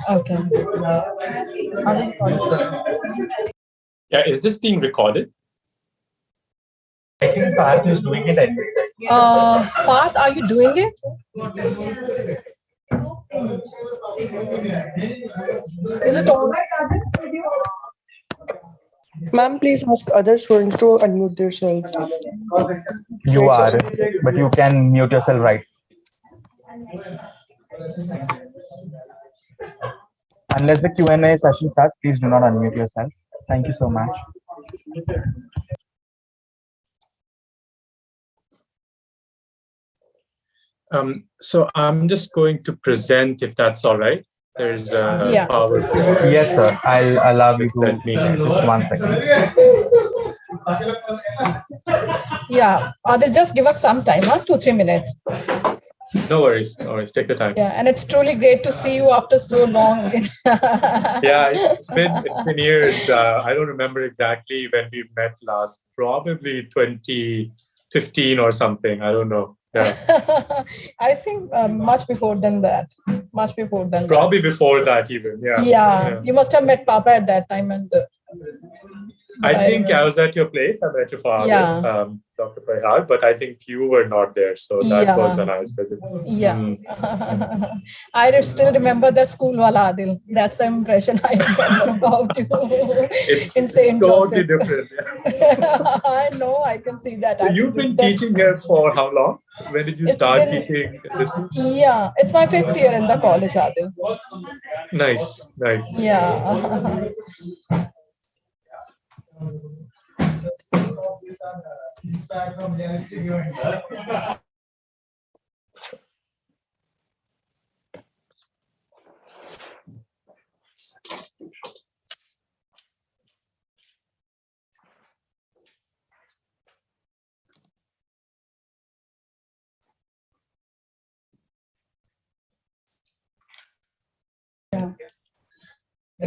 Okay. Yeah, is this being recorded? I think Parth is doing it anyway. Parth, are you doing it? Is it all right, Aadil? Ma'am, please ask other students to unmute themselves. You are, but you can mute yourself, right? Unless the Q&A session starts, please do not unmute yourself. Thank you so much. So I'm just going to present, if that's all right. There's a PowerPoint. Yes, sir. I'll allow you to just 1 second. Yeah, Aadil, just give us some time, 2-3 minutes. No worries, no worries. Take the time. Yeah, and it's truly great to see you after so long. Yeah, it's been years. I don't remember exactly when we met last. Probably 2015 or something. I don't know. Yeah. I think much before than that. Much before than Probably before that even. Yeah. Yeah. You must have met Papa at that time, and I think I was at your place. I met your father, Dr. Prahad, but I think you were not there. So that was when I was visiting. Yeah. I still remember that school wala Aadil. That's the impression I remember about you. It's insane. Totally different. Yeah. I know, I can see that. So you've been teaching here for how long? When did you start teaching this? Yeah, it's my 5th year in the college, Aadil. Nice, nice. Yeah.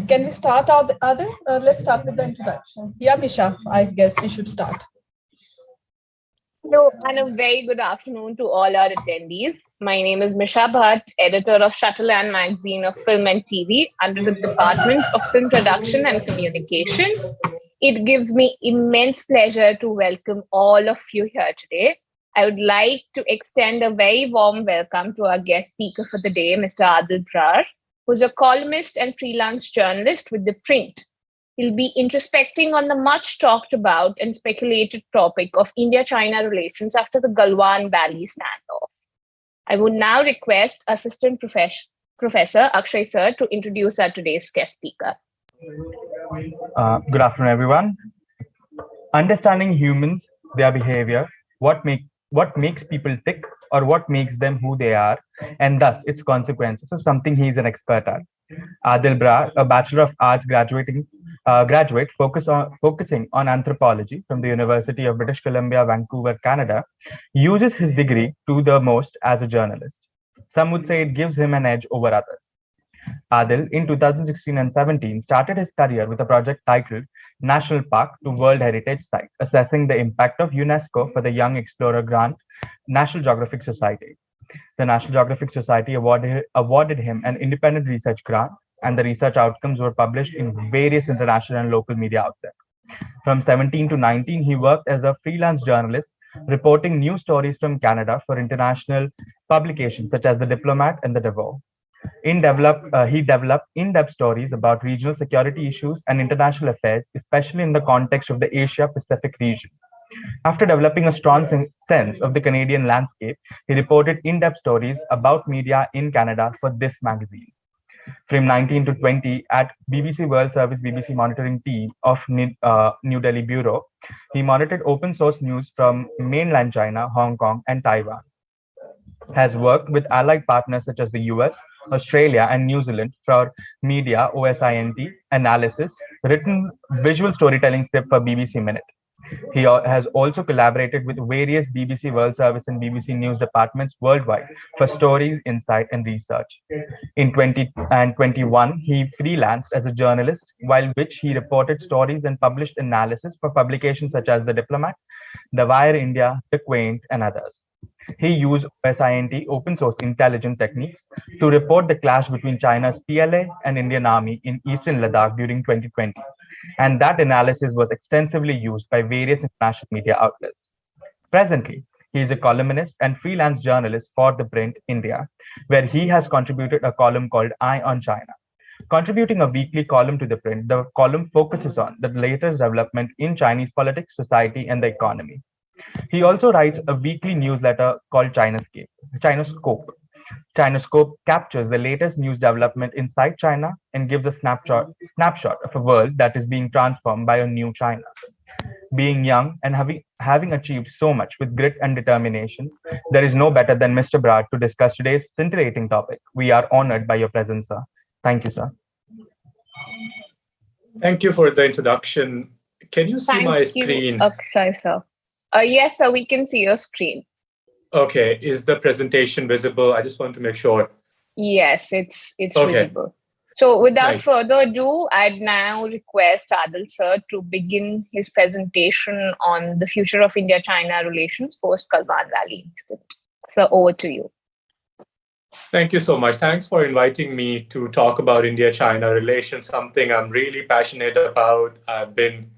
Can we start out other? Let's start with the introduction. Yeah, Misha, I guess we should start. Hello, and a very good afternoon to all our attendees. My name is Misha Bhatt, editor of Shutterland magazine of film and TV under the Department of Film Production and Communication. It gives me immense pleasure to welcome all of you here today. I would like to extend a very warm welcome to our guest speaker for the day, Mr. Aadil Brar, who's a columnist and freelance journalist with The Print. He'll be introspecting on the much talked about and speculated topic of India-China relations after the Galwan Valley standoff. I would now request Assistant Professor Akshay Sir to introduce our today's guest speaker. Good afternoon, everyone. Understanding humans, their behavior, what makes people tick, or what makes them who they are, and thus its consequences is something he is an expert at. Aadil Brar, a Bachelor of Arts graduate focusing on anthropology from the University of British Columbia, Vancouver, Canada, uses his degree to the most as a journalist. Some would say it gives him an edge over others. Aadil, in 2016 and 17, started his career with a project titled National Park to World Heritage Site, assessing the impact of UNESCO for the Young Explorer Grant, National Geographic Society. The National Geographic Society awarded him an independent research grant, and the research outcomes were published in various international and local media outlets. From 17 to 19, he worked as a freelance journalist, reporting news stories from Canada for international publications such as The Diplomat and The Devour. He developed in-depth stories about regional security issues and international affairs, especially in the context of the Asia-Pacific region. After developing a strong sense of the Canadian landscape, he reported in-depth stories about media in Canada for this magazine. From 19 to 20, at BBC World Service BBC monitoring team of New Delhi Bureau, he monitored open source news from mainland China, Hong Kong, and Taiwan. Has worked with allied partners such as the US, Australia, and New Zealand for media OSINT analysis, written visual storytelling script for BBC Minute. He has also collaborated with various BBC World Service and BBC News departments worldwide for stories, insight, and research. In 2021, he freelanced as a journalist, while which he reported stories and published analysis for publications such as The Diplomat The Wire India, The Quaint, and others. He used OSINT open source intelligence techniques to report the clash between China's PLA and Indian Army in eastern Ladakh during 2020. And that analysis was extensively used by various international media outlets. Presently, he is a columnist and freelance journalist for The Print India, where he has contributed a column called Eye on China. Contributing a weekly column to The Print, the column focuses on the latest development in Chinese politics, society, and the economy. He also writes a weekly newsletter called Chinoscope. Chinoscope captures the latest news development inside China and gives a snapshot of a world that is being transformed by a new China. Being young and having achieved so much with grit and determination, there is no better than Mr. Brar to discuss today's scintillating topic. We are honored by your presence, sir. Thank you, sir. Thank you for the introduction. Can you see my You. screen? Sorry, sir. Yes, sir, we can see your screen. Okay, is the presentation visible? I just want to make sure. Yes, it's Okay. visible. So without Nice. further ado, I'd now request Aadil sir to begin his presentation on the future of India-China relations post-Galwan rally incident. So over to you. Thank you so much. Thanks for inviting me to talk about India-China relations, something I'm really passionate about. I've been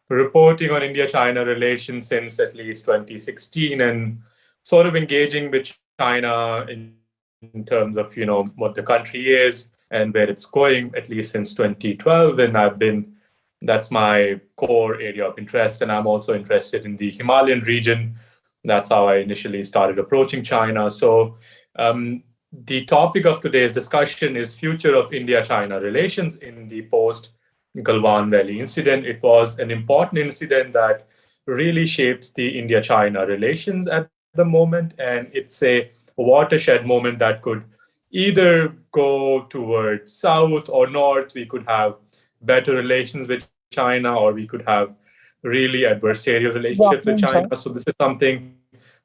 reporting on India-China relations since at least 2016 and sort of engaging with China in terms of, what the country is and where it's going, at least since 2012. And that's my core area of interest. And I'm also interested in the Himalayan region. That's how I initially started approaching China. So the topic of today's discussion is future of India-China relations in the post-Galwan Valley incident. It was an important incident that really shapes the India-China relations at the moment. And it's a watershed moment that could either go towards south or north. We could have better relations with China, or we could have really adversarial relationship with China. So this is something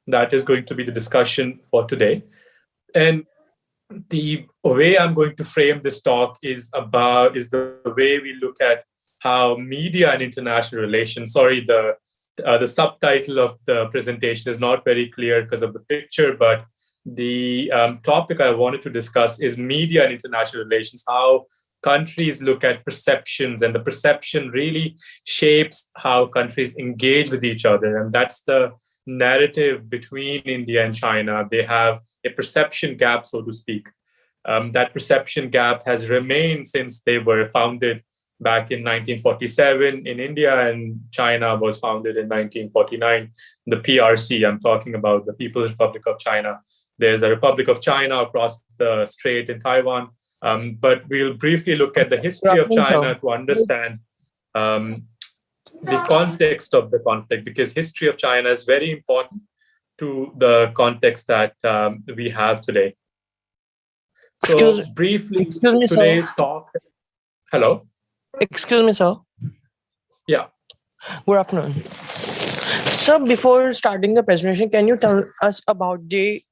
that is going to be the discussion for today. And the way I'm going to frame this talk is the way we look at how media and international relations. Sorry, the subtitle of the presentation is not very clear because of the picture, but the topic I wanted to discuss is media and international relations, how countries look at perceptions, and the perception really shapes how countries engage with each other. And that's the narrative between India and China. They have a perception gap, so to speak. That perception gap has remained since they were founded back in 1947 in India, and China was founded in 1949. The PRC, I'm talking about the People's Republic of China. There's a Republic of China across the strait in Taiwan. But we'll briefly look at the history of China to understand the context of the conflict, because history of China is very important to the context that we have today. So briefly, today's talk. Hello? Excuse me, sir. Yeah. Good afternoon. Sir, before starting the presentation, can you tell us about the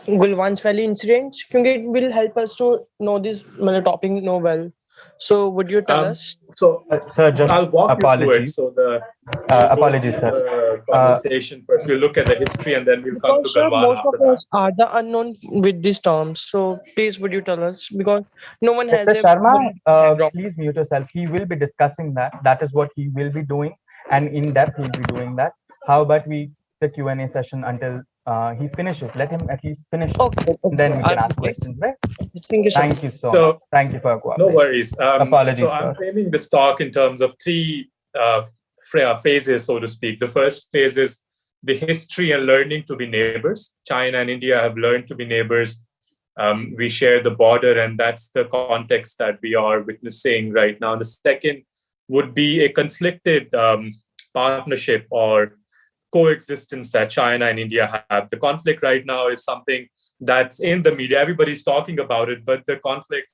Gulvan's Valley incidents? Because it will help us to know this topic well. So would you tell us? So, Sir, just I'll walk you through it. apologies. So Apologies, sir. The conversation first. We'll look at the history and then we'll come to Sir, Galwan most after of us that. are the unknown with these terms. So please, would you tell us? Because no one has Mr. a Sharma, please mute yourself. He will be discussing that. That is what he will be doing. And in depth, he'll be doing that. How about we the Q&A session until he finishes? Let him at least finish. Okay. Then we can ask questions, right? Thank you, sir. Thank you so much. Thank you for your cooperation. No worries. Apologies, so I'm sir. framing this talk in terms of three phases, so to speak. The first phase is the history and learning to be neighbors. China and India have learned to be neighbors. We share the border, and that's the context that we are witnessing right now. The second would be a conflicted partnership or coexistence that China and India have. The conflict right now is something that's in the media. Everybody's talking about it, but the conflict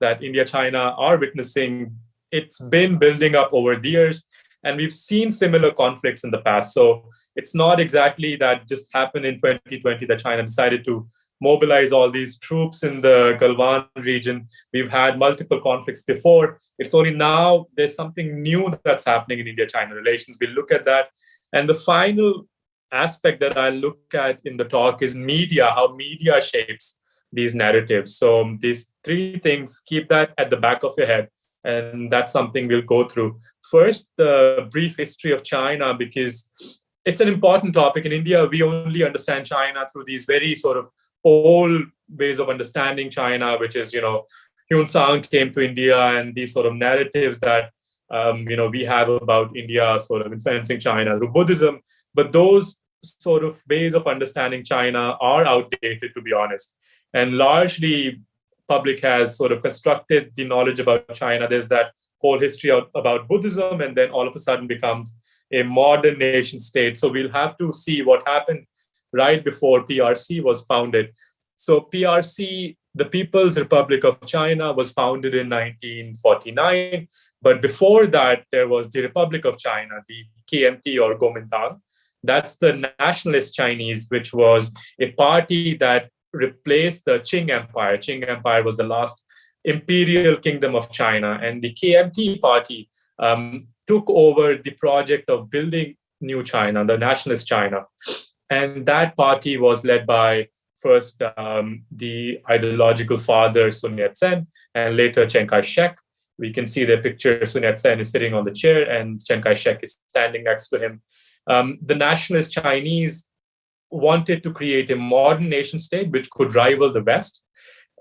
that India, China are witnessing, it's been building up over the years, and we've seen similar conflicts in the past. So it's not exactly that just happened in 2020 that China decided to mobilize all these troops in the Galwan region. We've had multiple conflicts before. It's only now there's something new that's happening in India-China relations. We'll look at that. And the final aspect that I look at in the talk is media, how media shapes these narratives. So these three things, keep that at the back of your head. And that's something we'll go through. First, the brief history of China, because it's an important topic. In India, we only understand China through these very sort of old ways of understanding China, which is, Hyun Sang came to India, and these sort of narratives that, we have about India sort of influencing China through Buddhism. But those sort of ways of understanding China are outdated, to be honest. And largely, public has sort of constructed the knowledge about China. There's that whole history about Buddhism, and then all of a sudden becomes a modern nation state. So we'll have to see what happened right before PRC was founded. So PRC, the People's Republic of China, was founded in 1949. But before that, there was the Republic of China, the KMT or Kuomintang. That's the nationalist Chinese, which was a party that replaced the Qing Empire. Qing Empire was the last imperial kingdom of China. And the KMT party took over the project of building new China, the nationalist China. And that party was led by first the ideological father Sun Yat-sen, and later Chiang Kai-shek. We can see the picture. Sun Yat-sen is sitting on the chair and Chiang Kai-shek is standing next to him. The nationalist Chinese wanted to create a modern nation state which could rival the West.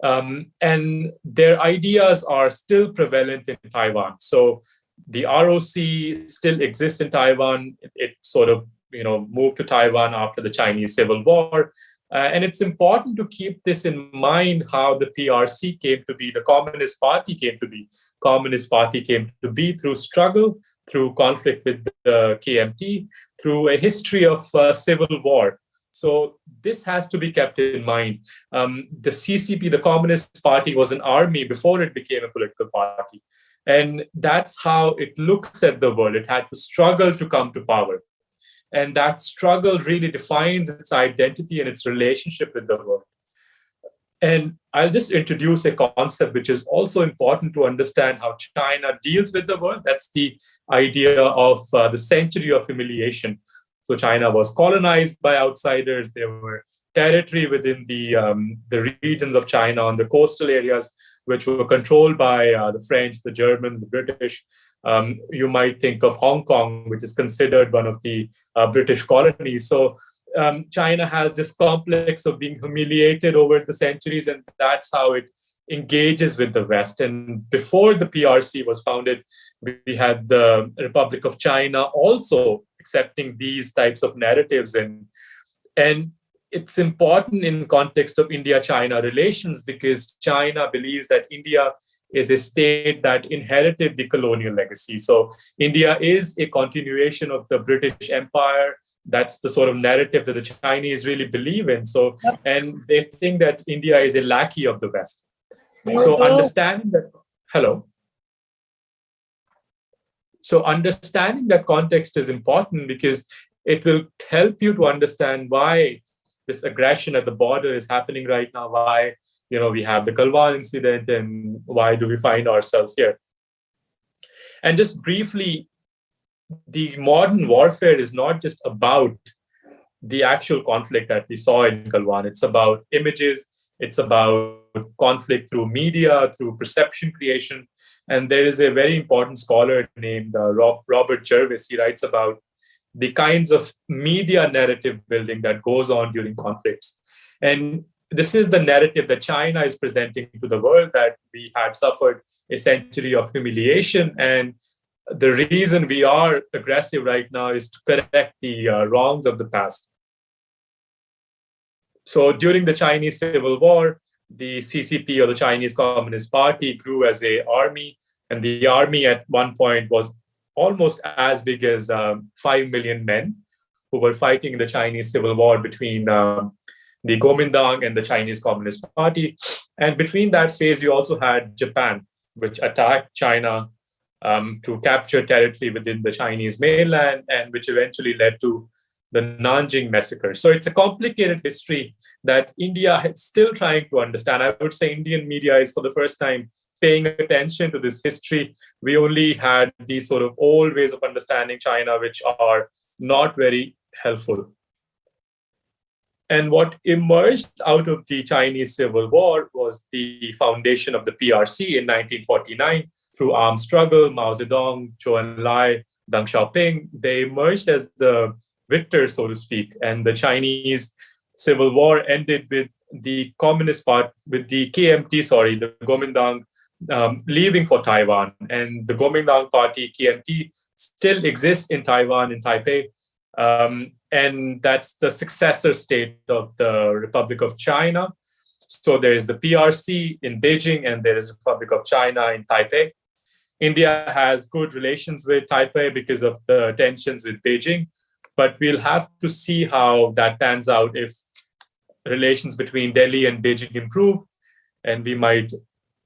And their ideas are still prevalent in Taiwan. So the ROC still exists in Taiwan. It sort of moved to Taiwan after the Chinese Civil War. And it's important to keep this in mind, how the PRC came to be, the Communist Party came to be. Communist Party came to be through struggle, through conflict with the KMT, through a history of civil war. So this has to be kept in mind. The CCP, the Communist Party, was an army before it became a political party. And that's how it looks at the world. It had to struggle to come to power. And that struggle really defines its identity and its relationship with the world. And I'll just introduce a concept which is also important to understand how China deals with the world. That's the idea of the century of humiliation. So China was colonized by outsiders. There were territory within the regions of China on the coastal areas, which were controlled by the French, the Germans, the British. You might think of Hong Kong, which is considered one of the British colonies. So China has this complex of being humiliated over the centuries, and that's how it engages with the West. And before the PRC was founded, we had the Republic of China also accepting these types of narratives. And it's important in context of India-China relations, because China believes that India is a state that inherited the colonial legacy. So India is a continuation of the British Empire. That's the sort of narrative that the Chinese really believe in. So, and they think that India is a lackey of the West. So understanding that, So understanding that context is important, because it will help you to understand why this aggression at the border is happening right now, why we have the Galwan incident, and why do we find ourselves here. And just briefly, the modern warfare is not just about the actual conflict that we saw in Galwan. It's about images, it's about conflict through media, through perception creation. And there is a very important scholar named Robert Jervis. He writes about the kinds of media narrative building that goes on during conflicts. And this is the narrative that China is presenting to the world, that we had suffered a century of humiliation. And the reason we are aggressive right now is to correct the wrongs of the past. So during the Chinese Civil War, the CCP, or the Chinese Communist Party, grew as an army. And the army at one point was almost as big as 5 million men who were fighting in the Chinese Civil War between the Kuomintang and the Chinese Communist Party. And between that phase, you also had Japan, which attacked China to capture territory within the Chinese mainland, and which eventually led to the Nanjing massacre. So it's a complicated history that India is still trying to understand. I would say Indian media is for the first time paying attention to this history. We only had these sort of old ways of understanding China, which are not very helpful. And what emerged out of the Chinese Civil War was the foundation of the PRC in 1949 through armed struggle. Mao Zedong, Zhou Enlai, Deng Xiaoping, they emerged as the victors, so to speak. And the Chinese Civil War ended with the Communist Party, with the KMT, the Kuomintang, leaving for Taiwan. And the Kuomintang Party, KMT, still exists in Taiwan, in Taipei. And that's the successor state of the Republic of China. So there is the PRC in Beijing, and there is the Republic of China in Taipei. India has good relations with Taipei because of the tensions with Beijing, but we'll have to see how that pans out if relations between Delhi and Beijing improve, and we might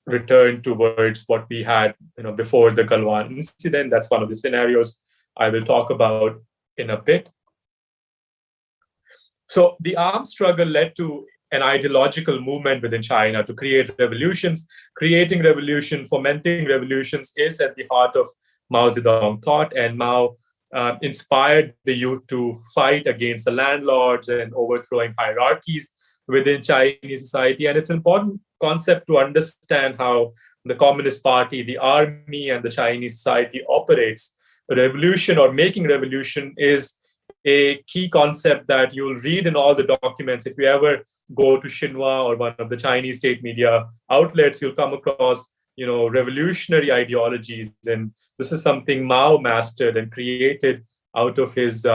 return towards what we had before the Galwan incident. That's one of the scenarios I will talk about in a bit. So the armed struggle led to an ideological movement within China to create revolutions. Creating revolution, fomenting revolutions is at the heart of Mao Zedong thought, and Mao inspired the youth to fight against the landlords and overthrowing hierarchies within Chinese society. And it's an important concept to understand how the Communist Party, the army, and the Chinese society operates. A revolution or making revolution is a key concept that you'll read in all the documents. If you ever go to Xinhua or one of the Chinese state media outlets, you'll come across, revolutionary ideologies. And this is something Mao mastered and created out of his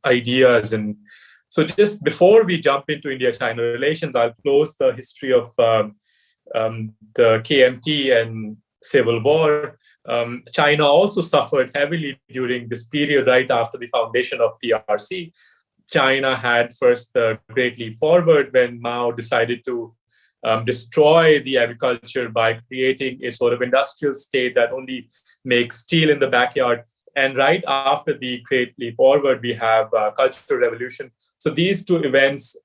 ideas. And so just before we jump into India-China relations, I'll close the history of the KMT and Civil War. China also suffered heavily during this period right after the foundation of PRC. China had first the Great Leap Forward when Mao decided to destroy the agriculture by creating a sort of industrial state that only makes steel in the backyard. And right after the Great Leap Forward, we have Cultural Revolution. So these two events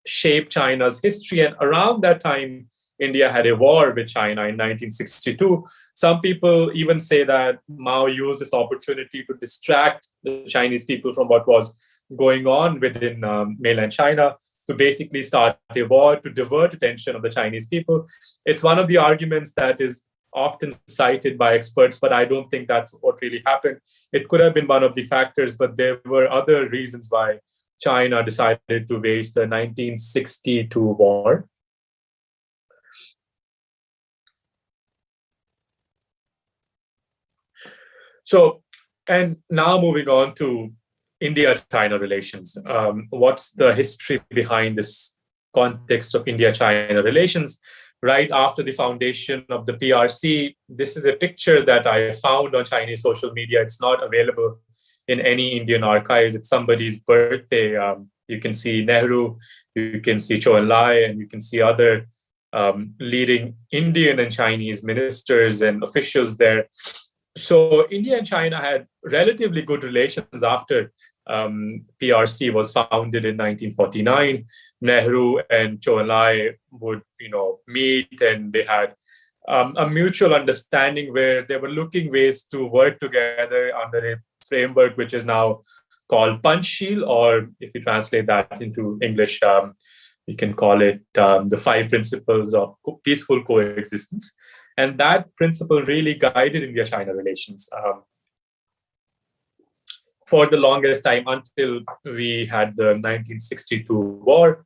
shape China's history. And around that time, India had a war with China in 1962. Some people even say that Mao used this opportunity to distract the Chinese people from what was going on within mainland China, to basically start a war to divert attention of the Chinese people. It's one of the arguments that is often cited by experts, but I don't think that's what really happened. It could have been one of the factors, but there were other reasons why China decided to wage the 1962 war. So, and now moving on to India-China relations. What's the history behind this context of India-China relations? Right after the foundation of the PRC, this is a picture that I found on Chinese social media. It's not available in any Indian archives. It's somebody's birthday. You can see Nehru, you can see Zhou Enlai, and you can see other leading Indian and Chinese ministers and officials there. So India and China had relatively good relations after PRC was founded in 1949. Nehru and Zhou Enlai would, meet, and they had a mutual understanding where they were looking ways to work together under a framework which is now called Panchsheel, or if you translate that into English, you can call it the 5 principles of peaceful coexistence. And that principle really guided India-China relations for the longest time until we had the 1962 war.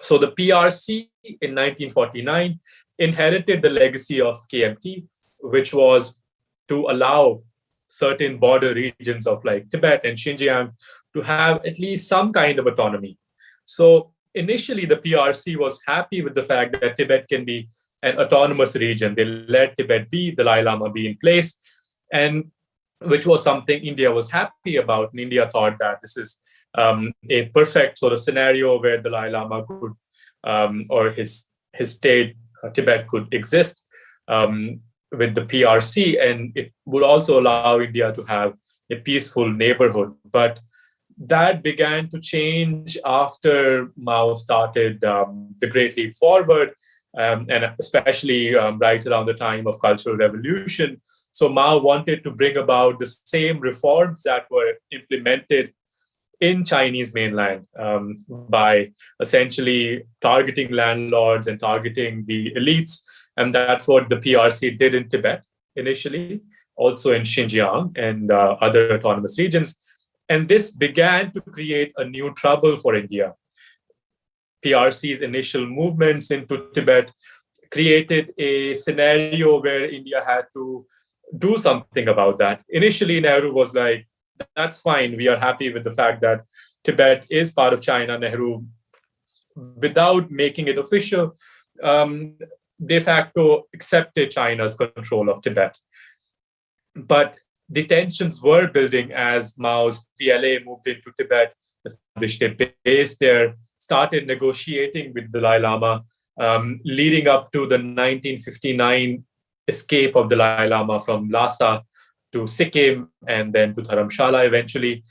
So the PRC in 1949 inherited the legacy of KMT, which was to allow certain border regions of like Tibet and Xinjiang to have at least some kind of autonomy. So initially, the PRC was happy with the fact that Tibet can be an autonomous region. They let Tibet be, the Dalai Lama be in place, and which was something India was happy about. And India thought that this is a perfect sort of scenario where the Dalai Lama could, or his state, Tibet, could exist with the PRC, and it would also allow India to have a peaceful neighborhood. But that began to change after Mao started the Great Leap Forward, and especially right around the time of Cultural Revolution. So Mao wanted to bring about the same reforms that were implemented in Chinese mainland by essentially targeting landlords and targeting the elites. And that's what the PRC did in Tibet initially, also in Xinjiang and other autonomous regions. And this began to create a new trouble for India. PRC's initial movements into Tibet created a scenario where India had to do something about that. Initially, Nehru was like, that's fine. We are happy with the fact that Tibet is part of China. Nehru, without making it official, de facto accepted China's control of Tibet. But the tensions were building as Mao's PLA moved into Tibet, established a base there, started negotiating with Dalai Lama, leading up to the 1959 escape of Dalai Lama from Lhasa to Sikkim and then to Dharamshala eventually.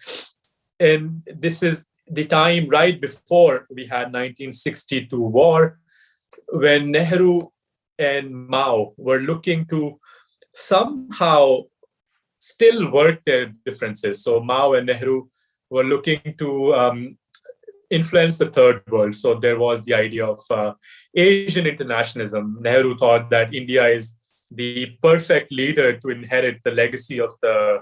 And this is the time right before we had 1962 war, when Nehru and Mao were looking to somehow still work their differences. So Mao and Nehru were looking to influence the third world. So there was the idea of Asian internationalism. Nehru thought that India is the perfect leader to inherit the legacy of the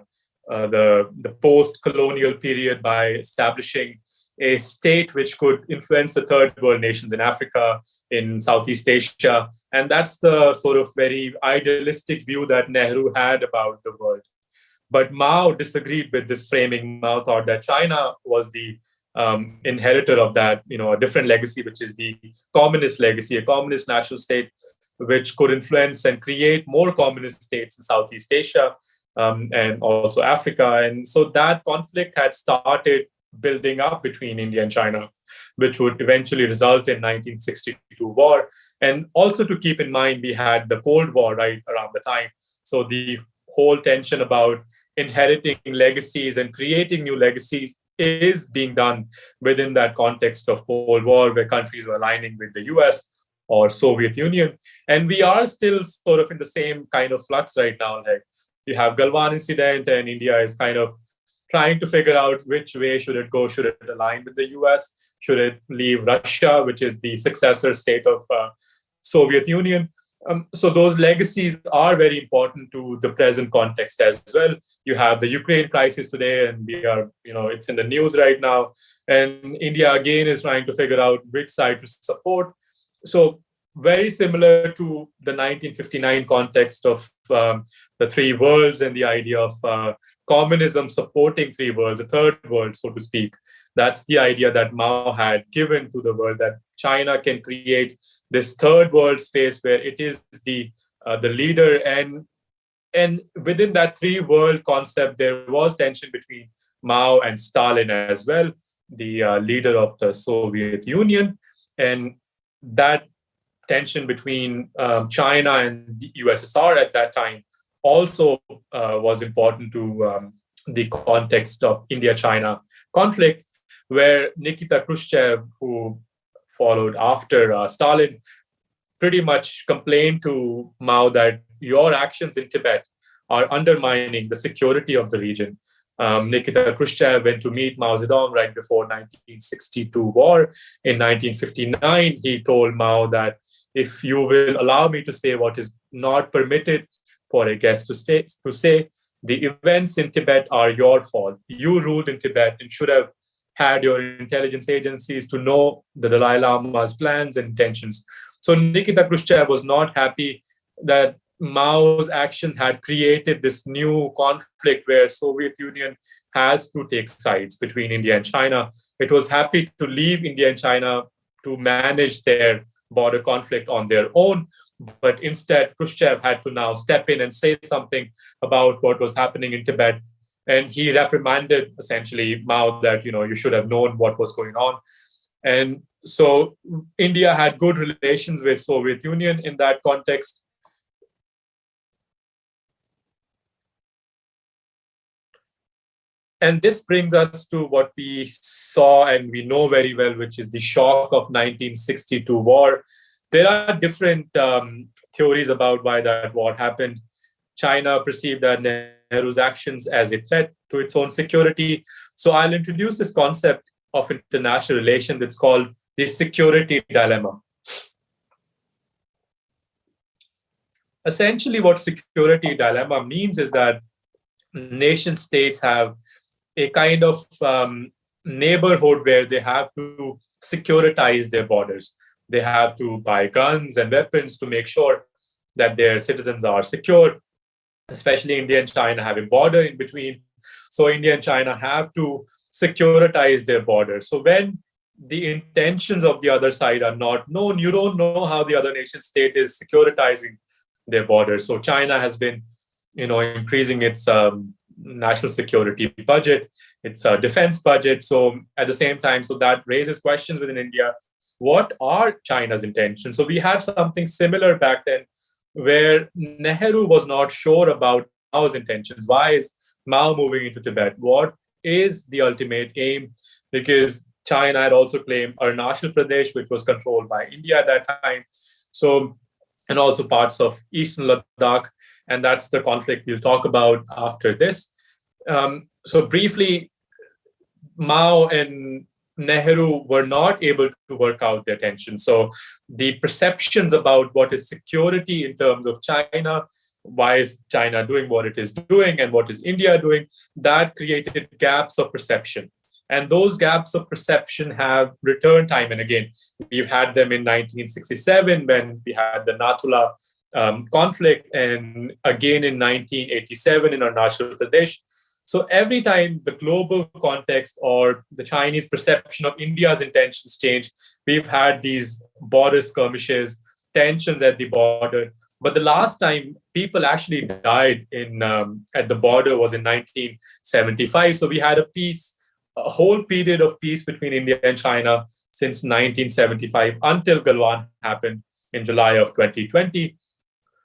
post-colonial period by establishing a state which could influence the third world nations in Africa, in Southeast Asia. And that's the sort of very idealistic view that Nehru had about the world. But Mao disagreed with this framing. Mao thought that China was the inheritor of that, a different legacy, which is the communist legacy, a communist national state, which could influence and create more communist states in Southeast Asia and also Africa. And so that conflict had started building up between India and China, which would eventually result in 1962 war. And also to keep in mind, we had the Cold War right around the time. So the whole tension about inheriting legacies and creating new legacies is being done within that context of Cold War, where countries were aligning with the US or Soviet Union. And we are still sort of in the same kind of flux right now. Like you have Galwan incident, and India is kind of trying to figure out which way should it go. Should it align with the US? Should it leave Russia, which is the successor state of Soviet Union? So those legacies are very important to the present context as well. You have the Ukraine crisis today, and we are, it's in the news right now. And India again is trying to figure out which side to support. So very similar to the 1959 context of the three worlds and the idea of communism supporting three worlds, the third world, so to speak. That's the idea that Mao had given to the world, that China can create this third world space where it is the leader. And within that three world concept, there was tension between Mao and Stalin as well, the leader of the Soviet Union. And that tension between China and the USSR at that time also was important to the context of India-China conflict, where Nikita Khrushchev, who followed after Stalin, pretty much complained to Mao that your actions in Tibet are undermining the security of the region. Nikita Khrushchev went to meet Mao Zedong right before 1962 war. In 1959, he told Mao that if you will allow me to say what is not permitted for a guest to say, the events in Tibet are your fault. You ruled in Tibet and should have had your intelligence agencies to know the Dalai Lama's plans and intentions. So Nikita Khrushchev was not happy that Mao's actions had created this new conflict where Soviet Union has to take sides between India and China. It was happy to leave India and China to manage their border conflict on their own. But instead, Khrushchev had to now step in and say something about what was happening in Tibet. And he reprimanded essentially Mao that, you should have known what was going on. And so India had good relations with Soviet Union in that context. And this brings us to what we saw and we know very well, which is the shock of 1962 war. There are different theories about why that war happened. China perceived that Nehru's actions as a threat to its own security. So I'll introduce this concept of international relations that's called the security dilemma. Essentially, what security dilemma means is that nation states have a kind of neighborhood where they have to securitize their borders. They have to buy guns and weapons to make sure that their citizens are secure, especially India and China have a border in between. So India and China have to securitize their border. So when the intentions of the other side are not known, you don't know how the other nation state is securitizing their border. So China has been, increasing its national security budget, its defense budget. So at the same time, so that raises questions within India. What are China's intentions? So we had something similar back then where Nehru was not sure about Mao's intentions. Why is Mao moving into Tibet? What is the ultimate aim? Because China had also claimed Arunachal Pradesh, which was controlled by India at that time. So, and also parts of Eastern Ladakh. And that's the conflict we'll talk about after this. So briefly, Mao and Nehru were not able to work out their tensions. So the perceptions about what is security in terms of China, why is China doing what it is doing and what is India doing, that created gaps of perception. And those gaps of perception have returned time and again. We've had them in 1967 when we had the Nathula conflict, and again in 1987 in Arunachal Pradesh. So every time the global context or the Chinese perception of India's intentions change, we've had these border skirmishes, tensions at the border. But the last time people actually died at the border was in 1975. So we had a whole period of peace between India and China since 1975 until Galwan happened in July of 2020.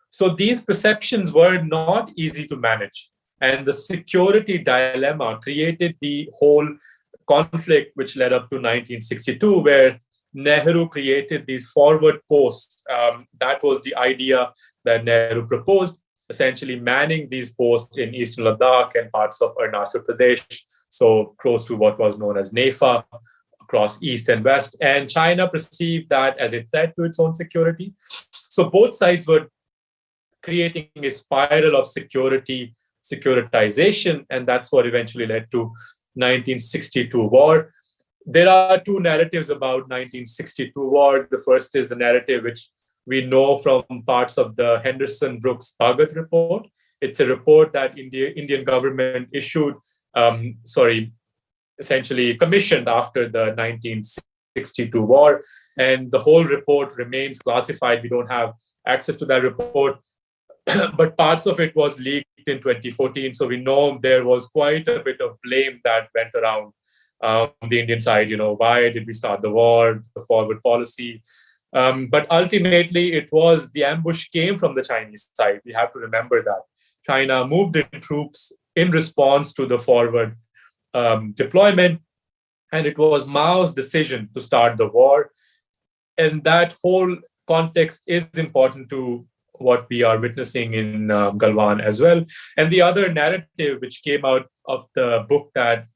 So these perceptions were not easy to manage. And the security dilemma created the whole conflict, which led up to 1962, where Nehru created these forward posts. That was the idea that Nehru proposed, essentially manning these posts in Eastern Ladakh and parts of Arunachal Pradesh, so close to what was known as NEFA, across East and West. And China perceived that as a threat to its own security. So both sides were creating a spiral of securitization, and that's what eventually led to 1962 war. There are two narratives about 1962 war. The first is the narrative which we know from parts of the Henderson-Brooks Bhagat report. It's a report that Indian government issued, essentially commissioned after the 1962 war. And the whole report remains classified. We don't have access to that report. But parts of it was leaked in 2014. So we know there was quite a bit of blame that went around the Indian side. Why did we start the war, the forward policy? But ultimately, it was the ambush came from the Chinese side. We have to remember that. China moved in troops in response to the forward deployment. And it was Mao's decision to start the war. And that whole context is important to what we are witnessing in Galwan as well. And the other narrative which came out of the book that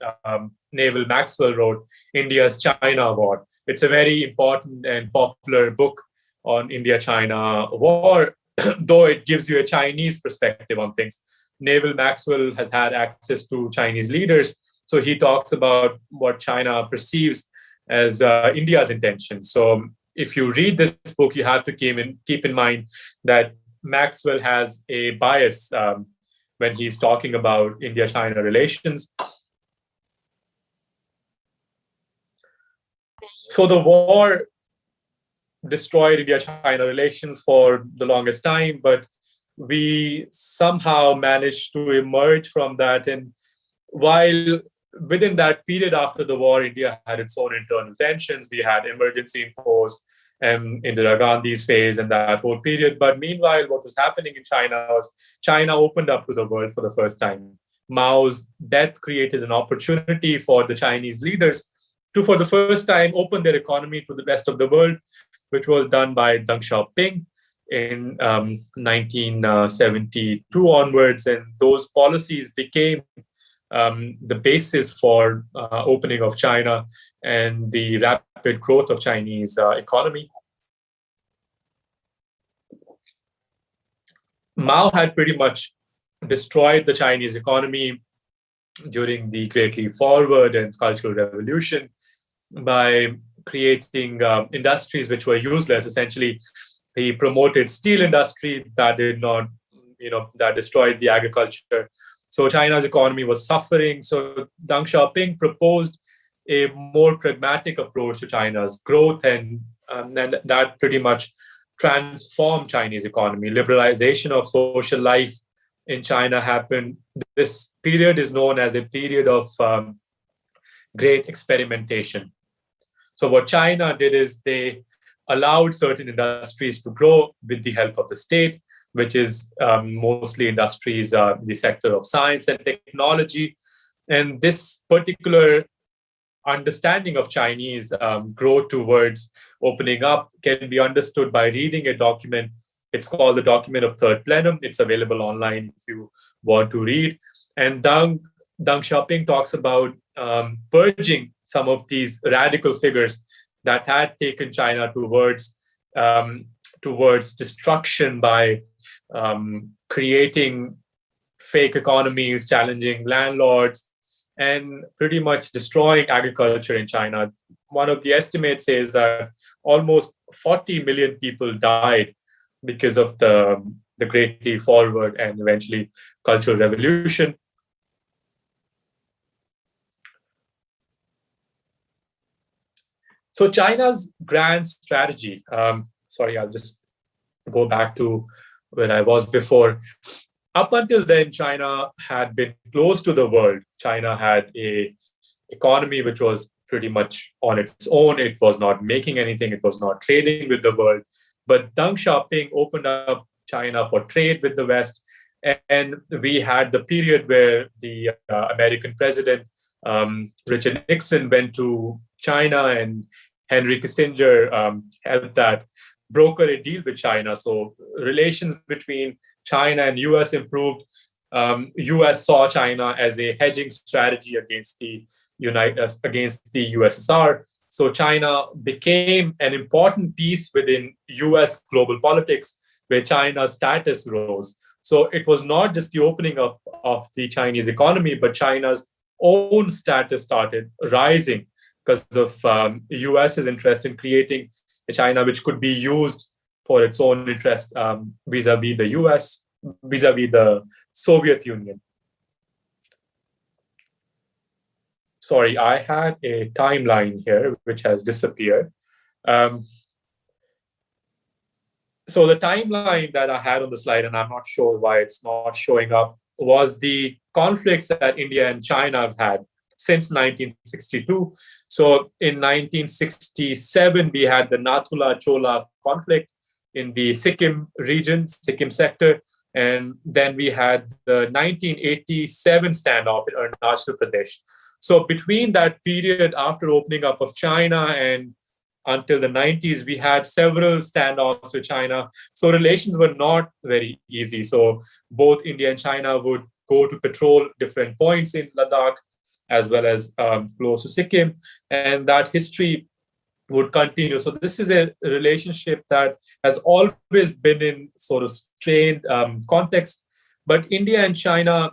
Neville Maxwell wrote, India's China War. It's a very important and popular book on India-China war, though it gives you a Chinese perspective on things. Neville Maxwell has had access to Chinese leaders, so he talks about what China perceives as India's intentions. So if you read this book, you have to keep in mind that Maxwell has a bias when he's talking about India-China relations. So the war destroyed India-China relations for the longest time, but we somehow managed to emerge from that. And while within that period after the war, India had its own internal tensions. We had emergency imposed Indira Gandhi's phase and that whole period. But meanwhile, what was happening in China was China opened up to the world for the first time. Mao's death created an opportunity for the Chinese leaders to, for the first time, open their economy to the rest of the world, which was done by Deng Xiaoping. in 1972 onwards, and those policies became the basis for opening of China and the rapid growth of Chinese economy. Mao had pretty much destroyed the Chinese economy during the Great Leap Forward and Cultural Revolution by creating industries which were useless. Essentially, he promoted steel industry that did not, that destroyed the agriculture. So China's economy was suffering. So Deng Xiaoping proposed a more pragmatic approach to China's growth, and that pretty much transformed Chinese economy. Liberalization of social life in China happened. This period is known as a period of great experimentation. So what China did is they allowed certain industries to grow with the help of the state, which is mostly industries, the sector of science and technology. And this particular understanding of Chinese growth towards opening up can be understood by reading a document. It's called the Document of Third Plenum. It's available online if you want to read. And Deng Xiaoping talks about purging some of these radical figures that had taken China towards destruction by creating fake economies, challenging landlords, and pretty much destroying agriculture in China. One of the estimates says that almost 40 million people died because of the Great Leap Forward and eventually Cultural Revolution. So China's grand strategy, I'll just go back to where I was before. Up until then, China had been close to the world. China had an economy which was pretty much on its own. It was not making anything. It was not trading with the world. But Deng Xiaoping opened up China for trade with the West. And we had the period where the American president, Richard Nixon, went to China, and Henry Kissinger helped that broker a deal with China. So relations between China and US improved. US saw China as a hedging strategy against the USSR. So China became an important piece within US global politics, where China's status rose. So it was not just the opening up of the Chinese economy, but China's own status started rising because of US's interest in creating a China which could be used for its own interest vis-a-vis the US, vis-a-vis the Soviet Union. Sorry, I had a timeline here which has disappeared. So the timeline that I had on the slide, and I'm not sure why it's not showing up, was the conflicts that India and China have had since 1962. So in 1967, we had the Nathula-Chola conflict in the Sikkim region, Sikkim sector. And then we had the 1987 standoff in Arunachal Pradesh. So between that period after opening up of China and until the 90s, we had several standoffs with China. So relations were not very easy. So both India and China would go to patrol different points in Ladakh, as well as close to Sikkim. And that history would continue. So this is a relationship that has always been in sort of strained context. But India and China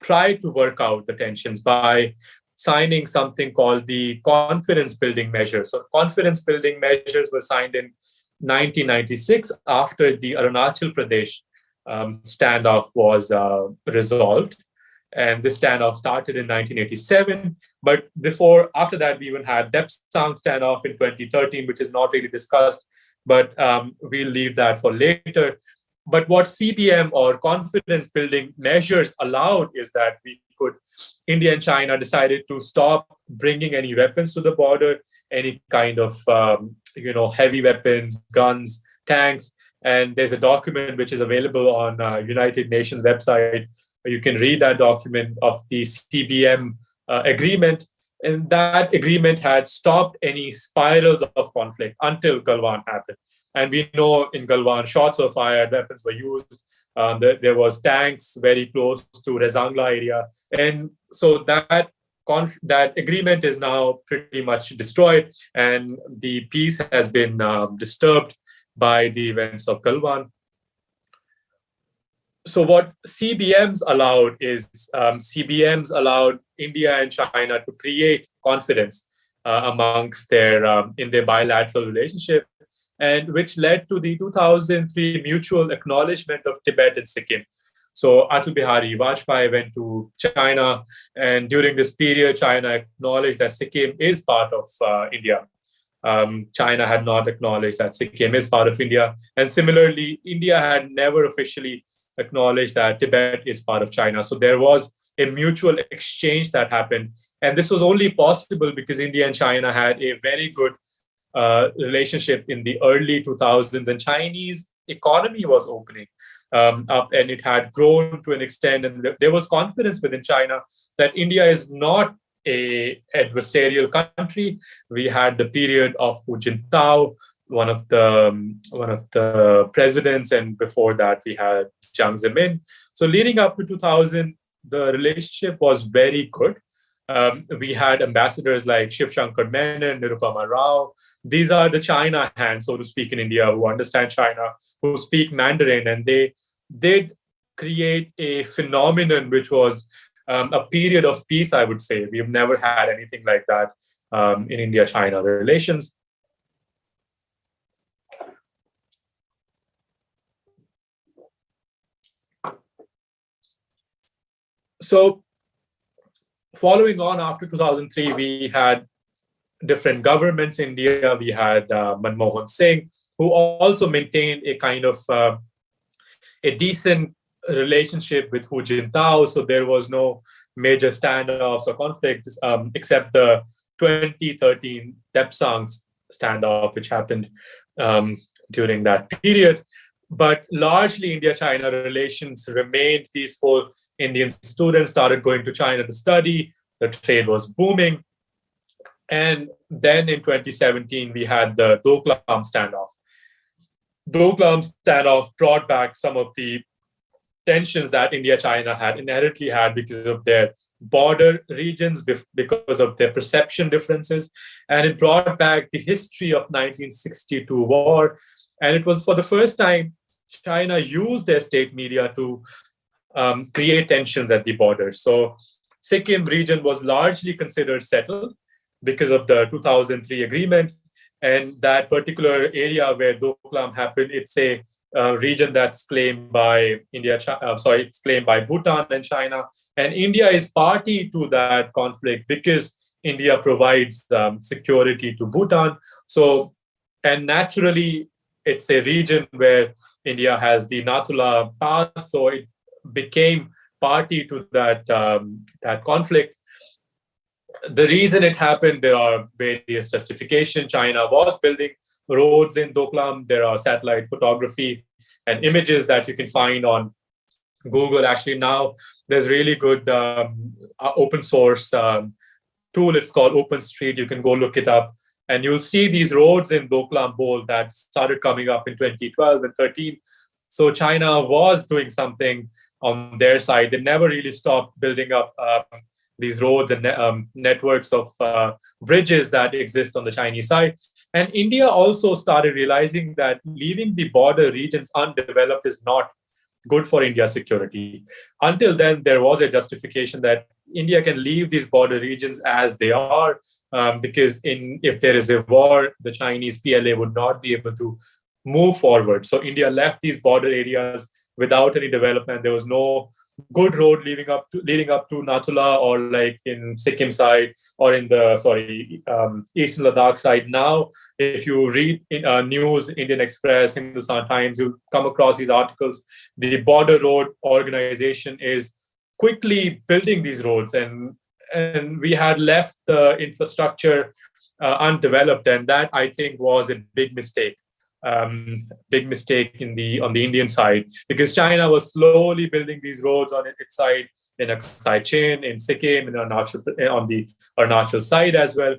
tried to work out the tensions by signing something called the confidence building measures. So confidence building measures were signed in 1996 after the Arunachal Pradesh standoff was resolved. And this standoff started in 1987. But after that, we even had Depsang standoff in 2013, which is not really discussed, but we'll leave that for later. But what CBM or confidence building measures allowed is that India and China decided to stop bringing any weapons to the border, any kind of heavy weapons, guns, tanks. And there's a document which is available on United Nations website. You can read that document of the CBM agreement. And that agreement had stopped any spirals of conflict until Galwan happened. And we know in Galwan, shots were fired, weapons were used. There was tanks very close to Rezangla area. And so that agreement is now pretty much destroyed, and the peace has been disturbed by the events of Galwan. So what CBMs allowed is CBMs allowed India and China to create confidence amongst in their bilateral relationship, and which led to the 2003 mutual acknowledgement of Tibet and Sikkim. So Atal Bihari Vajpayee went to China, and during this period, China acknowledged that Sikkim is part of India. China had not acknowledged that Sikkim is part of India. And similarly, India had never officially acknowledged that Tibet is part of China. So there was a mutual exchange that happened. And this was only possible because India and China had a very good relationship in the early 2000s, and Chinese economy was opening up, and it had grown to an extent, and there was confidence within China that India is not a adversarial country. We had the period of Hu Jintao, one of the presidents, and before that we had Jiang Zemin. So leading up to 2000, the relationship was very good. We had ambassadors like Shiv Shankar Menon, Nirupama Rao. These are the China hands, so to speak, in India, who understand China, who speak Mandarin, and they did create a phenomenon which was a period of peace, I would say. We've never had anything like that in India-China relations. So following on after 2003, we had different governments in India. We had Manmohan Singh, who also maintained a kind of a decent relationship with Hu Jintao. So there was no major standoffs or conflicts except the 2013 Tepsang standoff, which happened during that period. But largely India-China relations remained peaceful. Indian students started going to China to study. The trade was booming. And then in 2017, we had the Doklam standoff. Doklam standoff brought back some of the tensions that India-China had inherently had because of their border regions, because of their perception differences. And it brought back the history of 1962 war. And it was for the first time China used their state media to create tensions at the border. So Sikkim region was largely considered settled because of the 2003 agreement. And that particular area where Doklam happened, it's a region that's claimed by it's claimed by Bhutan and China. And India is party to that conflict because India provides security to Bhutan. So, and naturally, it's a region where India has the Nathula Pass, so it became party to that conflict. The reason it happened, there are various justifications. China was building roads in Doklam. There are satellite photography and images that you can find on Google. Actually, now there's really good open source tool. It's called OpenStreet. You can go look it up. And you'll see these roads in Doklam Bowl that started coming up in 2012 and 13. So China was doing something on their side. They never really stopped building up these roads and networks of bridges that exist on the Chinese side. And India also started realizing that leaving the border regions undeveloped is not good for India's security. Until then, there was a justification that India can leave these border regions as they are, because if there is a war, the Chinese PLA would not be able to move forward. So India left these border areas without any development. There was no good road leading up to Nathula, or like in Sikkim side, or in the Eastern Ladakh side. Now, if you read news, Indian Express, Hindustan Times, you come across these articles. The Border Road Organization is quickly building these roads, and we had left the infrastructure undeveloped, and that I think was a big mistake. big mistake on the Indian side, because China was slowly building these roads on its side, in Aksai Chin, in Sikkim, on the Arunachal side as well.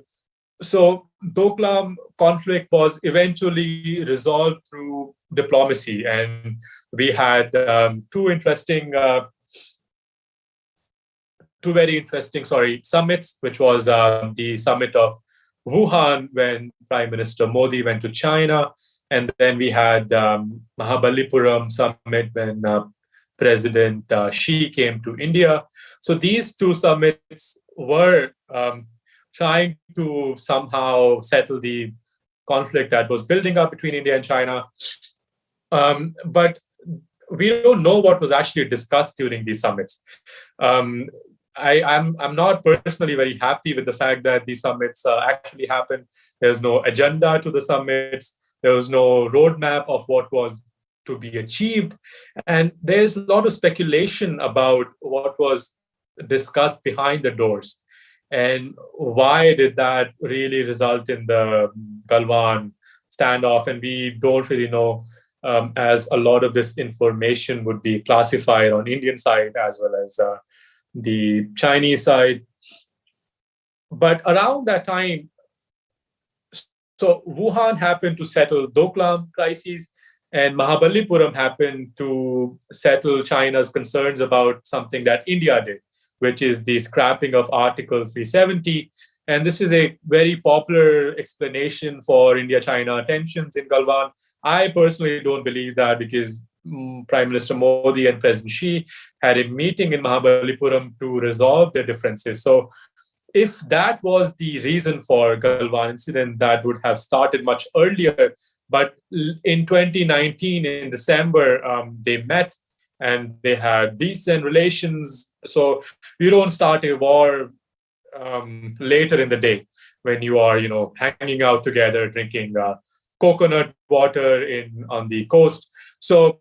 So Doklam conflict was eventually resolved through diplomacy, and we had two very interesting summits, which was the summit of Wuhan when Prime Minister Modi went to China, and then we had Mahabalipuram summit when President Xi came to India. So these two summits were trying to somehow settle the conflict that was building up between India and China. But we don't know what was actually discussed during these summits. I'm not personally very happy with the fact that these summits actually happened. There's no agenda to the summits. There was no roadmap of what was to be achieved. And there's a lot of speculation about what was discussed behind the doors. And why did that really result in the Galwan standoff? And we don't really know, as a lot of this information would be classified on Indian side as well as the Chinese side. But around that time, so Wuhan happened to settle Doklam crises, and Mahabalipuram happened to settle China's concerns about something that India did, which is the scrapping of Article 370. And this is a very popular explanation for India-China tensions in Galwan. I personally don't believe that, because Prime Minister Modi and President Xi had a meeting in Mahabalipuram to resolve their differences. So if that was the reason for Galwan incident, that would have started much earlier. But in 2019, in December, they met and they had decent relations. So you don't start a war later in the day when you are, hanging out together, drinking coconut water on the coast. So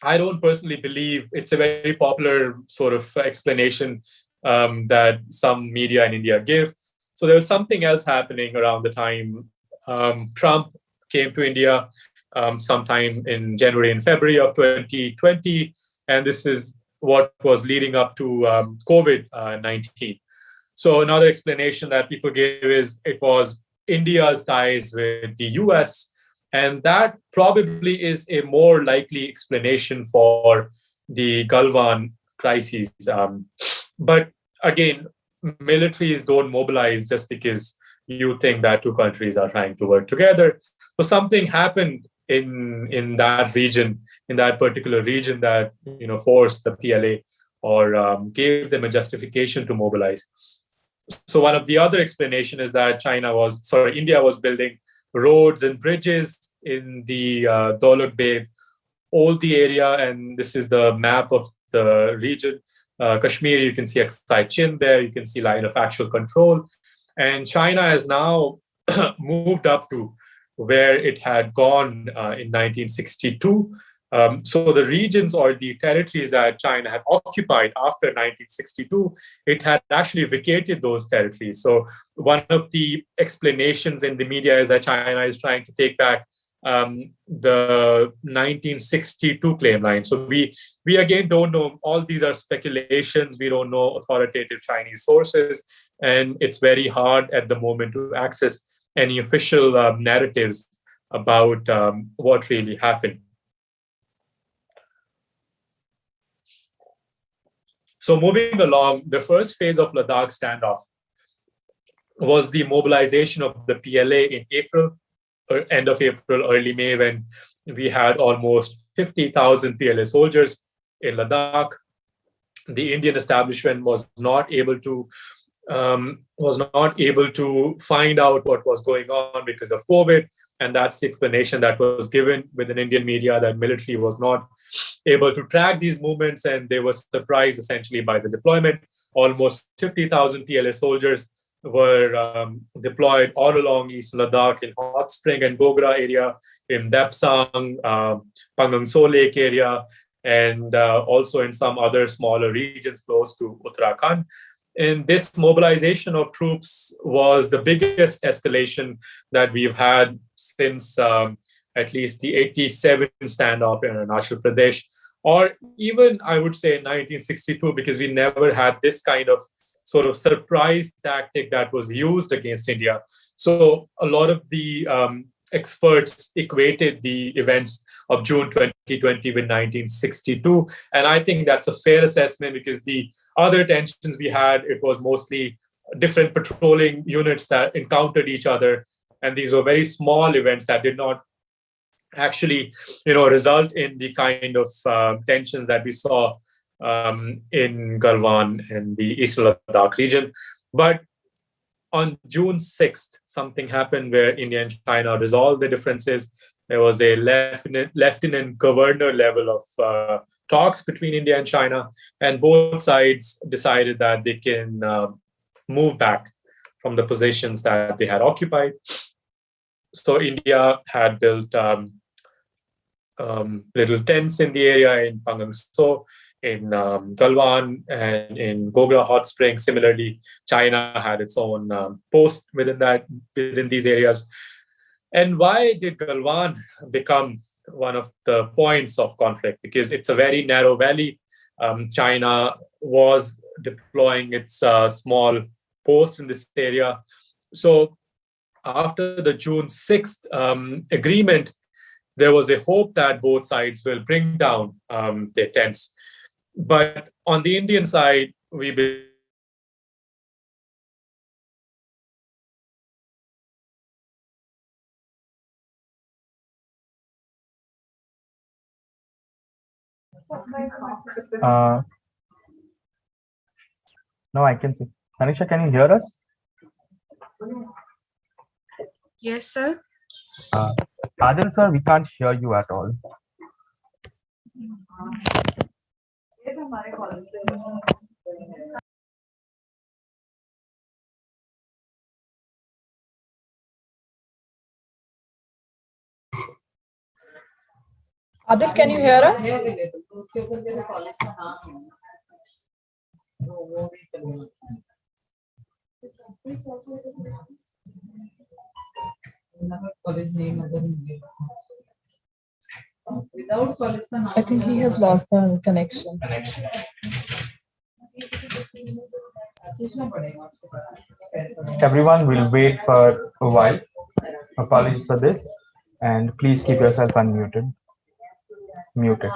I don't personally believe it's a very popular sort of explanation that some media in India give. So there was something else happening around the time Trump came to India sometime in January and February of 2020. And this is what was leading up to COVID-19. So another explanation that people give is it was India's ties with the US. And that probably is a more likely explanation for the Galwan crises. But again, militaries don't mobilize just because you think that two countries are trying to work together. So something happened in that region, in that particular region, that forced the PLA or gave them a justification to mobilize. So one of the other explanation is that India was building roads and bridges in the Daulat Beg Oldi area, and this is the map of the region. Kashmir, you can see Aksai Chin there, you can see line of actual control. And China has now moved up to where it had gone in 1962. So the regions or the territories that China had occupied after 1962, it had actually vacated those territories. So one of the explanations in the media is that China is trying to take back the 1962 claim line. So we again don't know. All these are speculations. We don't know authoritative Chinese sources, and it's very hard at the moment to access any official narratives about what really happened. So moving along, the first phase of Ladakh standoff was the mobilization of the PLA in April, or end of April, early May, when we had almost 50,000 PLA soldiers in Ladakh. The Indian establishment was not able to find out what was going on because of COVID. And that's the explanation that was given within Indian media, that military was not able to track these movements, and they were surprised essentially by the deployment. Almost 50,000 PLA soldiers were deployed all along East Ladakh, in Hot Spring and Gogra area, in Depsang, Pangong So Lake area, and also in some other smaller regions close to Uttarakhand. And this mobilization of troops was the biggest escalation that we've had since at least the 87 standoff in Arunachal Pradesh, or even I would say 1962, because we never had this kind of sort of surprise tactic that was used against India. So a lot of the experts equated the events of June 2020 with 1962. And I think that's a fair assessment, because the other tensions we had, it was mostly different patrolling units that encountered each other. And these were very small events that did not actually, result in the kind of tensions that we saw in Galwan and the Eastern Ladakh region. But on June 6th, something happened where India and China resolved the differences. There was a lieutenant governor level of talks between India and China, and both sides decided that they can move back from the positions that they had occupied. So India had built little tents in the area in Pangangso, in Galwan, and in Gogra Hot Springs. Similarly, China had its own post within these areas. And why did Galwan become one of the points of conflict? Because it's a very narrow valley. China was deploying its small post in this area. So after the June 6th agreement, there was a hope that both sides will bring down their tents. But on the Indian side, we No, I can see. Anisha, can you hear us? Yes, sir. Adil sir, we can't hear you at all. Adil, can you hear us? I think he has lost the connection. Everyone will wait for a while. Apologies for this. And please keep yourself unmuted. Muted.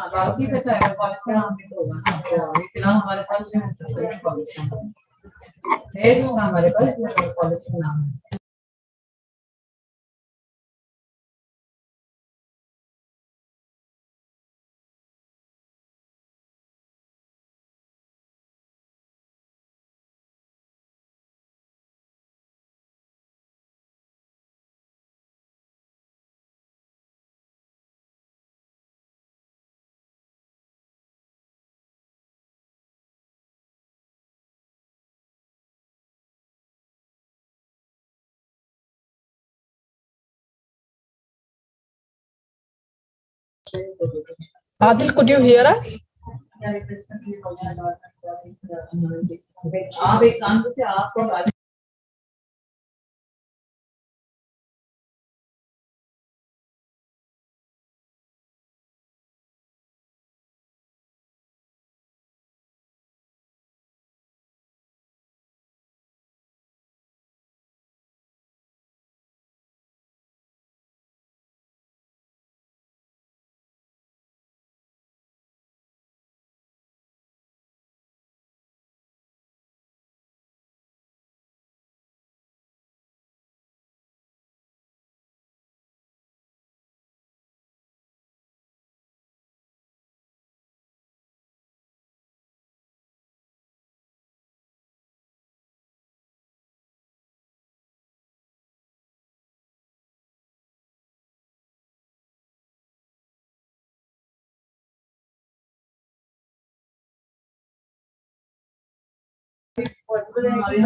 Adil, could you hear us?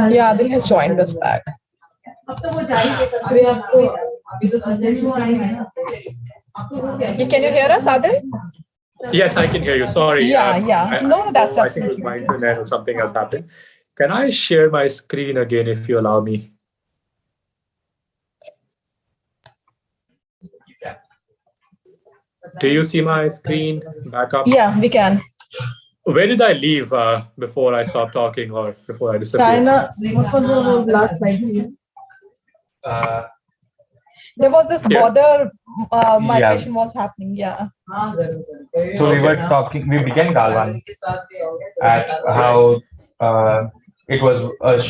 Yeah, Adil has joined us back. Can you hear us, Adil? Yes, I can hear you. Sorry. Yeah. No, that's I think it was absolutely my internet or something else happened. Can I share my screen again if you allow me? Do you see my screen back up? Yeah, we can. Where did I leave before I stopped talking or before I disappeared? China, what was the last slide? There was this Yeah. border migration was happening. Yeah. So we were talking, we began Galwan at how it was a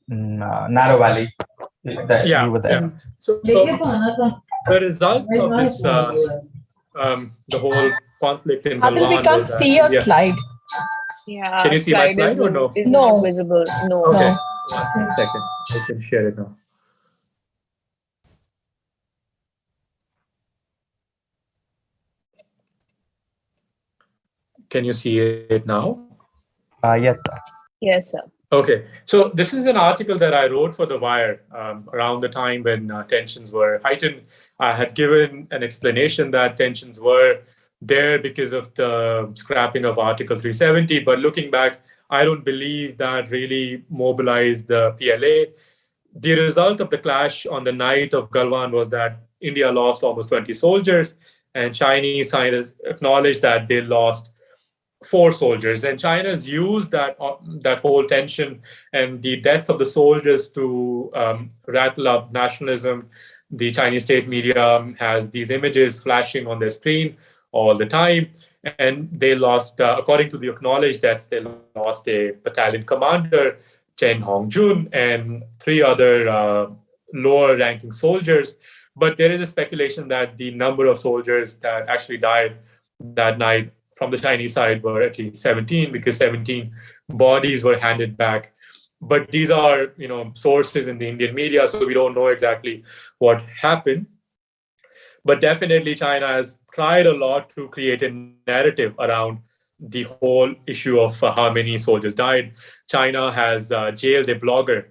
narrow valley that you were there. Yeah. So the result of this, the whole conflict in Adil, we Gulvan can't was that see your India. slide. Yeah. Can you see my slide or no? Is No. not visible. No. Okay, No. 1 second. I can share it now. Can you see it now? Yes, sir. Yes, sir. Okay, so this is an article that I wrote for The Wire around the time when tensions were heightened. I had given an explanation that tensions were there because of the scrapping of Article 370. But looking back, I don't believe that really mobilized the PLA. The result of the clash on the night of Galwan was that India lost almost 20 soldiers, and Chinese scientists acknowledged that they lost 4 soldiers. And China's used that whole tension and the death of the soldiers to rattle up nationalism. The Chinese state media has these images flashing on their screen all the time. And they lost, according to the acknowledged deaths, they lost a battalion commander, Chen Hongjun, and 3 other lower-ranking soldiers. But there is a speculation that the number of soldiers that actually died that night from the Chinese side were at least 17, because 17 bodies were handed back. But these are, sources in the Indian media, so we don't know exactly what happened. But definitely China has tried a lot to create a narrative around the whole issue of how many soldiers died. China has jailed a blogger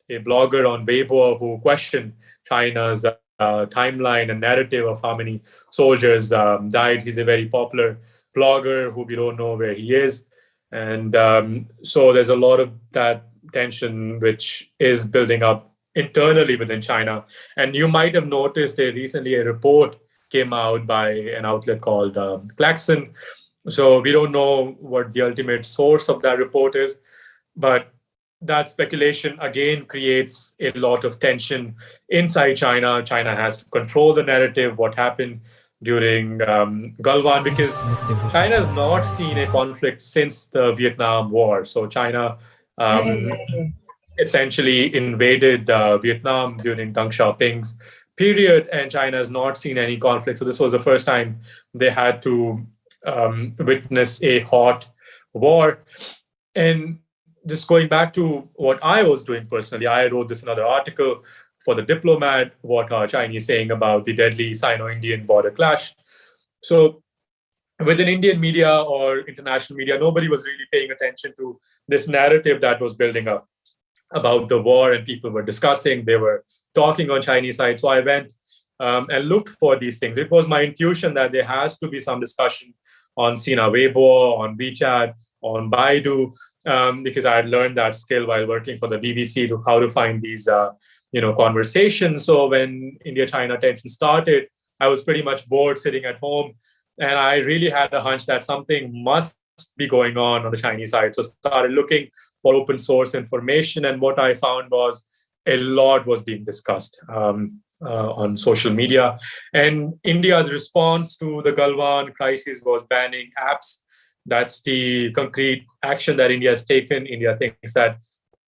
on Weibo who questioned China's timeline and narrative of how many soldiers died. He's a very popular blogger who we don't know where he is. And so there's a lot of that tension which is building up internally within China. And you might have noticed recently a report came out by an outlet called Klaxon. So we don't know what the ultimate source of that report is, but that speculation again creates a lot of tension inside China. China has to control the narrative, what happened during Galwan, because China has not seen a conflict since the Vietnam War. So China essentially invaded Vietnam during Deng Xiaoping's period, and China has not seen any conflict. So this was the first time they had to witness a hot war. And just going back to what I was doing personally, I wrote this another article for The Diplomat, what are Chinese saying about the deadly Sino-Indian border clash. So within Indian media or international media, nobody was really paying attention to this narrative that was building up about the war, and people were discussing, they were talking on Chinese side. So I went and looked for these things. It was my intuition that there has to be some discussion on Sina Weibo, on WeChat, on Baidu, because I had learned that skill while working for the BBC to how to find these conversations. So when India-China tension started, I was pretty much bored sitting at home, and I really had a hunch that something must be going on the Chinese side. So started looking for open source information, and what I found was a lot was being discussed on social media. And India's response to the Galwan crisis was banning apps. That's the concrete action that India has taken. India thinks that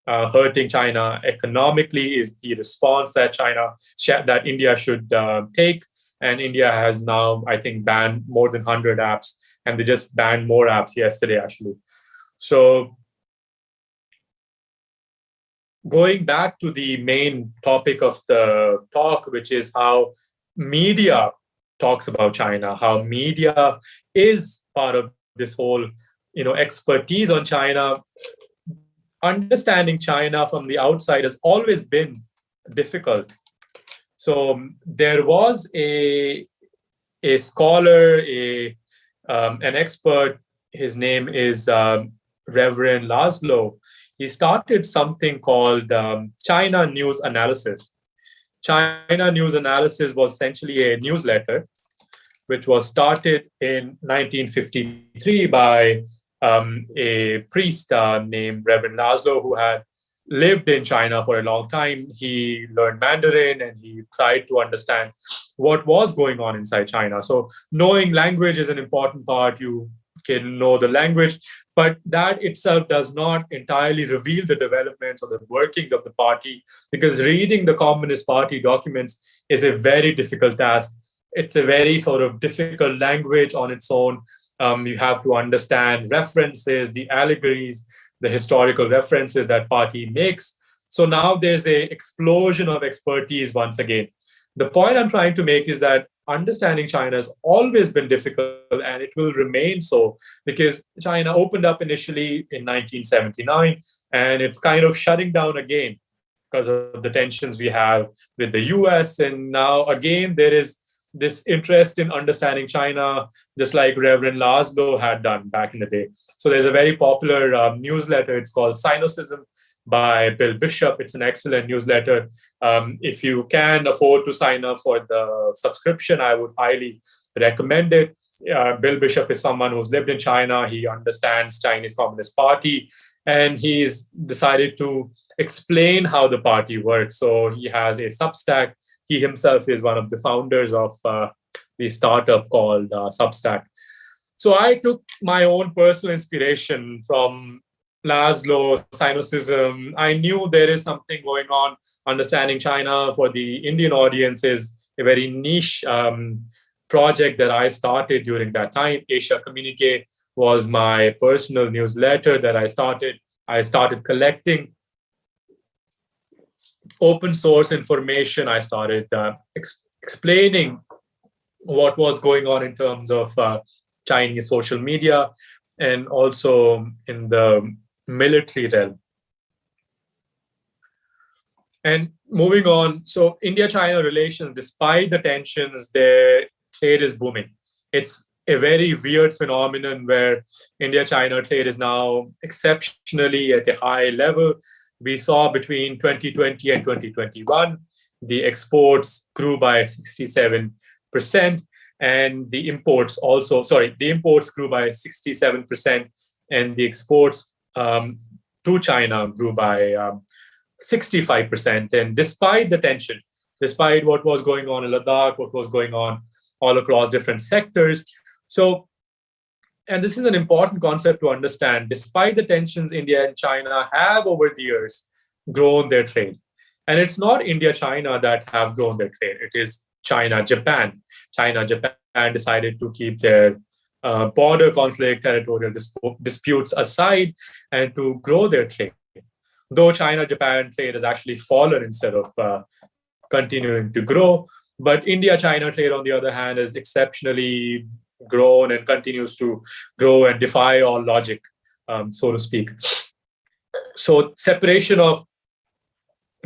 hurting China economically is the response that India should take. And India has now, I think, banned more than 100 apps, and they just banned more apps yesterday, actually. So going back to the main topic of the talk, which is how media talks about China, how media is part of this whole, expertise on China. Understanding China from the outside has always been difficult. So there was a scholar, an expert. His name is Reverend Laszlo. He started something called China News Analysis. China News Analysis was essentially a newsletter which was started in 1953 by a priest named Reverend Laszlo, who had lived in China for a long time. He learned Mandarin and he tried to understand what was going on inside China. So knowing language is an important part. You can know the language, but that itself does not entirely reveal the developments or the workings of the party, because reading the Communist Party documents is a very difficult task. It's a very sort of difficult language on its own. You have to understand references, the allegories, the historical references that party makes. So now there's a explosion of expertise once again. The point I'm trying to make is that understanding China has always been difficult, and it will remain so, because China opened up initially in 1979, and it's kind of shutting down again because of the tensions we have with the US. And now again, there is this interest in understanding China, just like Reverend Laszlo had done back in the day. So there's a very popular newsletter. It's called Sinocism by Bill Bishop. It's an excellent newsletter. If you can afford to sign up for the subscription, I would highly recommend it. Bill Bishop is someone who's lived in China. He understands Chinese Communist Party, and he's decided to explain how the party works. So he has a Substack. He himself is one of the founders of the startup called Substack. So I took my own personal inspiration from Laszlo, Sinocism. I knew there is something going on. Understanding China for the Indian audience is a very niche project that I started during that time. Asia Communique was my personal newsletter that I started. I started collecting open source information. I started explaining what was going on in terms of Chinese social media, and also in the military realm. And moving on, so India-China relations, despite the tensions, their trade is booming. It's a very weird phenomenon where India-China trade is now exceptionally at a high level. We saw between 2020 and 2021, the exports grew by 67%, and the imports grew by 67%, and the exports to China grew by 65%. And despite the tension, despite what was going on in Ladakh, what was going on all across different sectors. And this is an important concept to understand. Despite the tensions, India and China have over the years grown their trade. And it's not India-China that have grown their trade. It is China-Japan. China-Japan decided to keep their border conflict, territorial disputes aside, and to grow their trade. Though China-Japan trade has actually fallen instead of continuing to grow. But India-China trade, on the other hand, is exceptionally grown and continues to grow and defy all logic, so to speak. So separation of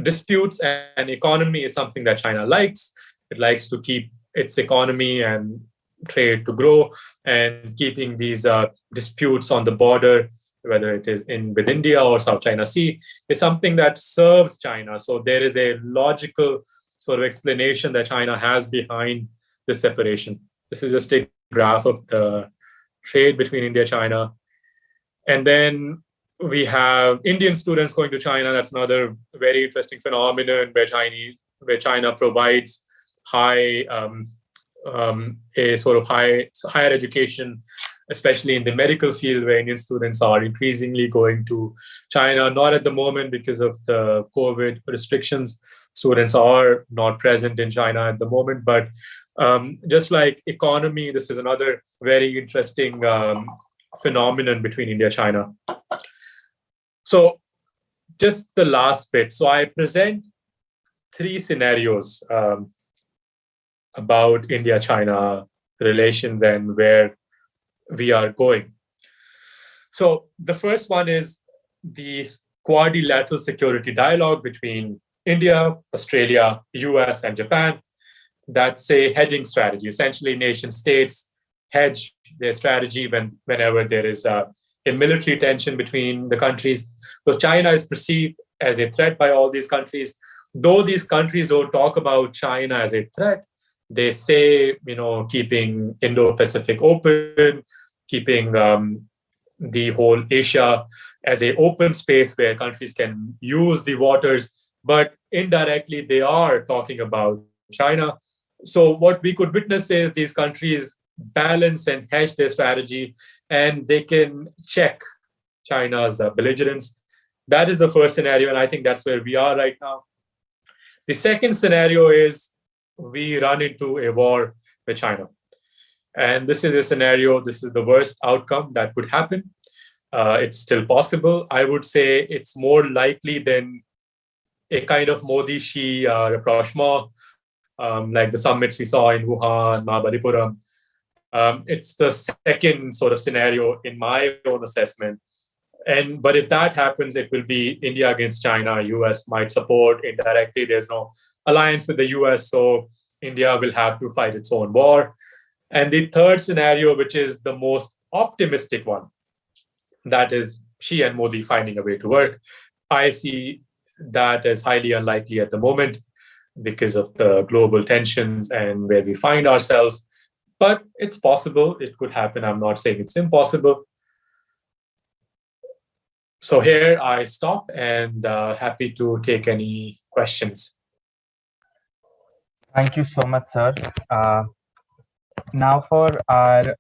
disputes and economy is something that China likes. It likes to keep its economy and trade to grow, and keeping these disputes on the border, whether it is with India or South China Sea, is something that serves China. So there is a logical sort of explanation that China has behind this separation. This is just a graph of the trade between India and China. And then we have Indian students going to China. That's another very interesting phenomenon where China provides higher education, especially in the medical field, where Indian students are increasingly going to China. Not at the moment because of the COVID restrictions. Students are not present in China at the moment, but just like economy, this is another very interesting phenomenon between India and China. So just the last bit. So I present three scenarios about India-China relations and where we are going. So the first one is the quadrilateral security dialogue between India, Australia, US, and Japan. That's a hedging strategy. Essentially, nation states hedge their strategy whenever there is a military tension between the countries. So China is perceived as a threat by all these countries. Though these countries don't talk about China as a threat, They say, keeping Indo-Pacific open, keeping the whole Asia as an open space where countries can use the waters, but indirectly they are talking about China. So what we could witness is these countries balance and hedge their strategy, and they can check China's belligerence. That is the first scenario, and I think that's where we are right now. The second scenario is we run into a war with China. And this is a scenario, this is the worst outcome that could happen. It's still possible. I would say it's more likely than a kind of Modi-Xi rapprochement, like the summits we saw in Wuhan, Mahabalipuram. It's the second sort of scenario in my own assessment. But if that happens, it will be India against China. US might support indirectly. There's no alliance with the US, so India will have to fight its own war. And the third scenario, which is the most optimistic one, that is Xi and Modi finding a way to work. I see that as highly unlikely at the moment because of the global tensions and where we find ourselves. But it's possible. It could happen. I'm not saying it's impossible. So here I stop and happy to take any questions. Thank you so much, sir. Now for our,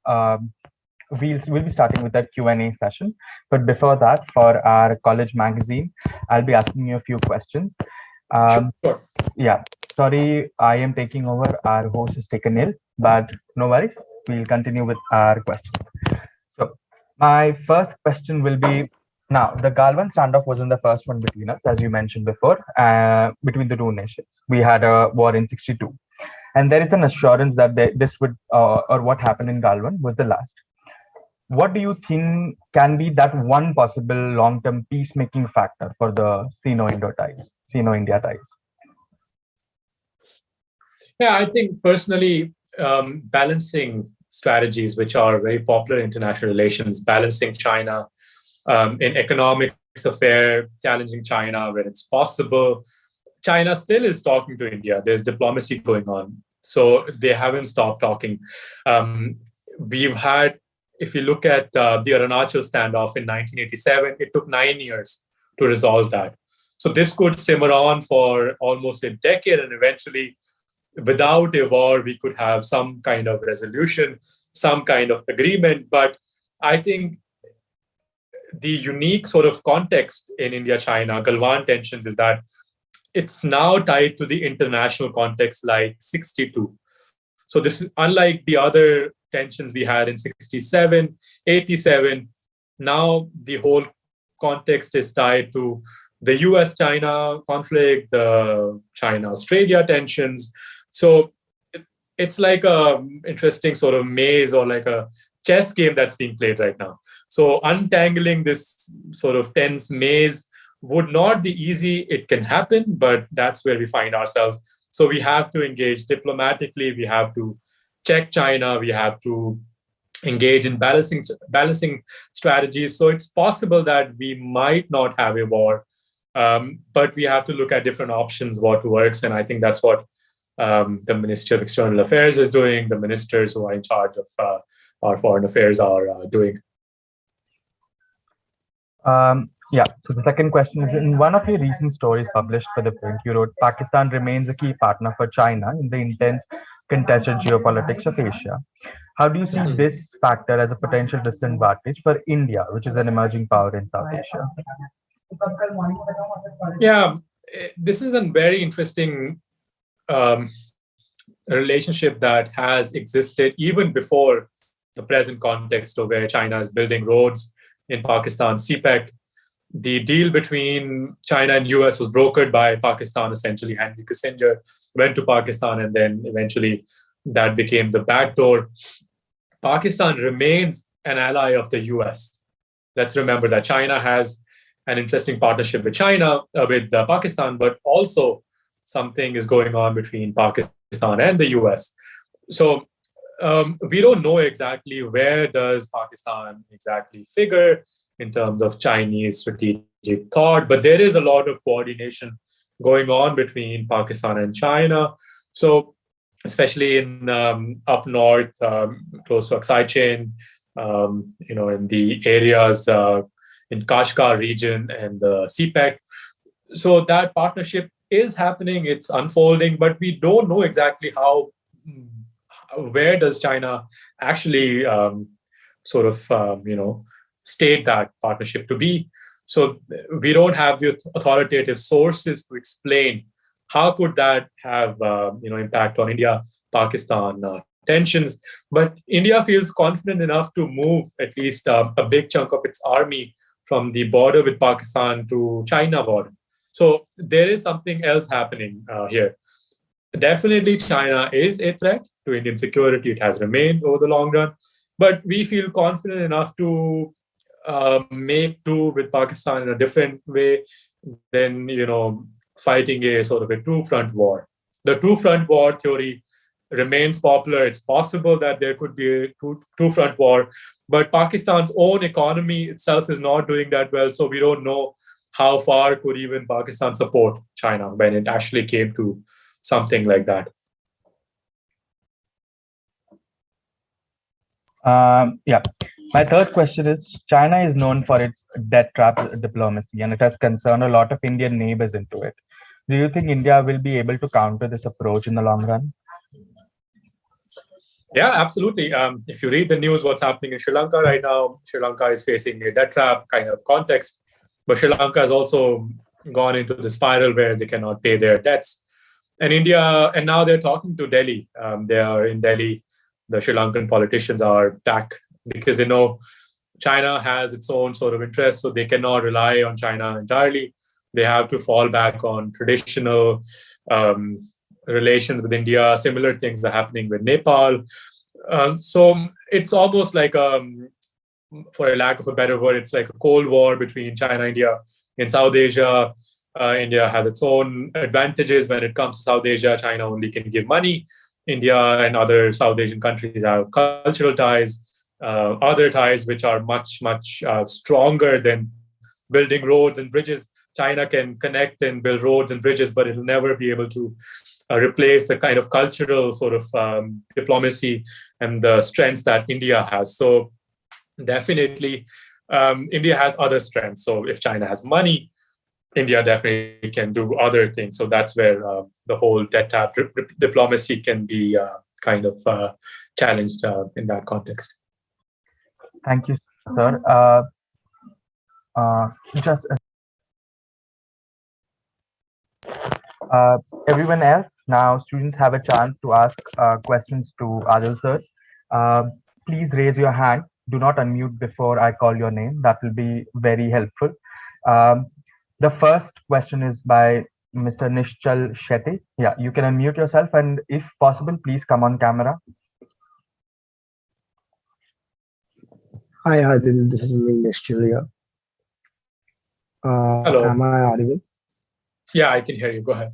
we'll be starting with the Q&A session. But before that, for our college magazine, I'll be asking you a few questions. Sure. Yeah, sorry, I am taking over. Our host is taken ill, but no worries. We'll continue with our questions. So my first question will be, now, the Galwan standoff wasn't the first one between us, as you mentioned before, between the two nations. We had a war in '62. And there is an assurance that this would, or what happened in Galwan was the last. What do you think can be that one possible long-term peacemaking factor for the Sino-India ties? Yeah, I think personally, balancing strategies, which are very popular in international relations, balancing China in economic affair, challenging China when it's possible. China still is talking to India. There's diplomacy going on. So they haven't stopped talking. We've had, if you look at the Arunachal standoff in 1987, it took 9 years to resolve that. So this could simmer on for almost a decade, and eventually, without a war, we could have some kind of resolution, some kind of agreement. But I think the unique sort of context in India-China, Galwan tensions, is that it's now tied to the international context like '62. So this is unlike the other tensions we had in '67, '87. Now the whole context is tied to the US-China conflict, the China-Australia tensions. So it's like a interesting sort of maze or like a chess game that's being played right now. So untangling this sort of tense maze would not be easy. It can happen, but that's where we find ourselves. So we have to engage diplomatically. We have to check China. We have to engage in balancing strategies. So it's possible that we might not have a war, but we have to look at different options, what works. And I think that's what the Ministry of External Affairs is doing. The ministers who are in charge of our foreign affairs are doing. Yeah, so the second question is, in one of your recent stories published for the print, you wrote, Pakistan remains a key partner for China in the intense contested geopolitics of Asia. How do you see this factor as a potential disadvantage for India, which is an emerging power in South Asia? Yeah, this is a very interesting relationship that has existed even before the present context of where China is building roads in Pakistan, CPEC. The deal between China and US was brokered by Pakistan, essentially. Henry Kissinger went to Pakistan, and then eventually that became the back door. Pakistan remains an ally of the US. Let's remember that China has an interesting partnership with Pakistan, but also something is going on between Pakistan and the US. So we don't know exactly where does Pakistan exactly figure in terms of Chinese strategic thought, but there is a lot of coordination going on between Pakistan and China. So especially in up north, close to Aksai Chain, in the areas in Kashgar region and the CPEC. So that partnership is happening, it's unfolding, but we don't know exactly where does China actually state that partnership to be. So we don't have the authoritative sources to explain how could that have impact on India-Pakistan tensions. But India feels confident enough to move at least a big chunk of its army from the border with Pakistan to China border. So there is something else happening here. Definitely, China is a threat to Indian security. It has remained over the long run. But we feel confident enough to make do with Pakistan in a different way than, fighting a sort of a two-front war. The two-front war theory remains popular. It's possible that there could be a two-front war, but Pakistan's own economy itself is not doing that well. So we don't know how far could even Pakistan support China when it actually came to something like that. My third question is, China is known for its debt trap diplomacy, and it has concerned a lot of Indian neighbors into it. Do you think India will be able to counter this approach in the long run? Yeah, absolutely. If you read the news, what's happening in Sri Lanka right now, Sri Lanka is facing a debt trap kind of context, but Sri Lanka has also gone into the spiral where they cannot pay their debts. And now they're talking to Delhi. They are in Delhi. The Sri Lankan politicians are back because they know China has its own sort of interests, so they cannot rely on China entirely. They have to fall back on traditional relations with India. Similar things are happening with Nepal. So it's almost like, for a lack of a better word, it's like a Cold War between China and India. In South Asia, India has its own advantages when it comes to South Asia. China only can give money. India and other South Asian countries have cultural ties, other ties which are much, much stronger than building roads and bridges. China can connect and build roads and bridges, but it will never be able to replace the kind of cultural sort of diplomacy and the strengths that India has. So definitely, India has other strengths. So if China has money, India definitely can do other things. So that's where the whole debt trap diplomacy can be kind of challenged in that context. Thank you, sir. Everyone else, now students have a chance to ask questions to Aadil sir. Please raise your hand. Do not unmute before I call your name. That will be very helpful. The first question is by Mr. Nishchal Shetty. Yeah, you can unmute yourself, and if possible, please come on camera. Hi, Aadil. This is me, Nishchal here. Hello. Am I audible? Yeah, I can hear you. Go ahead.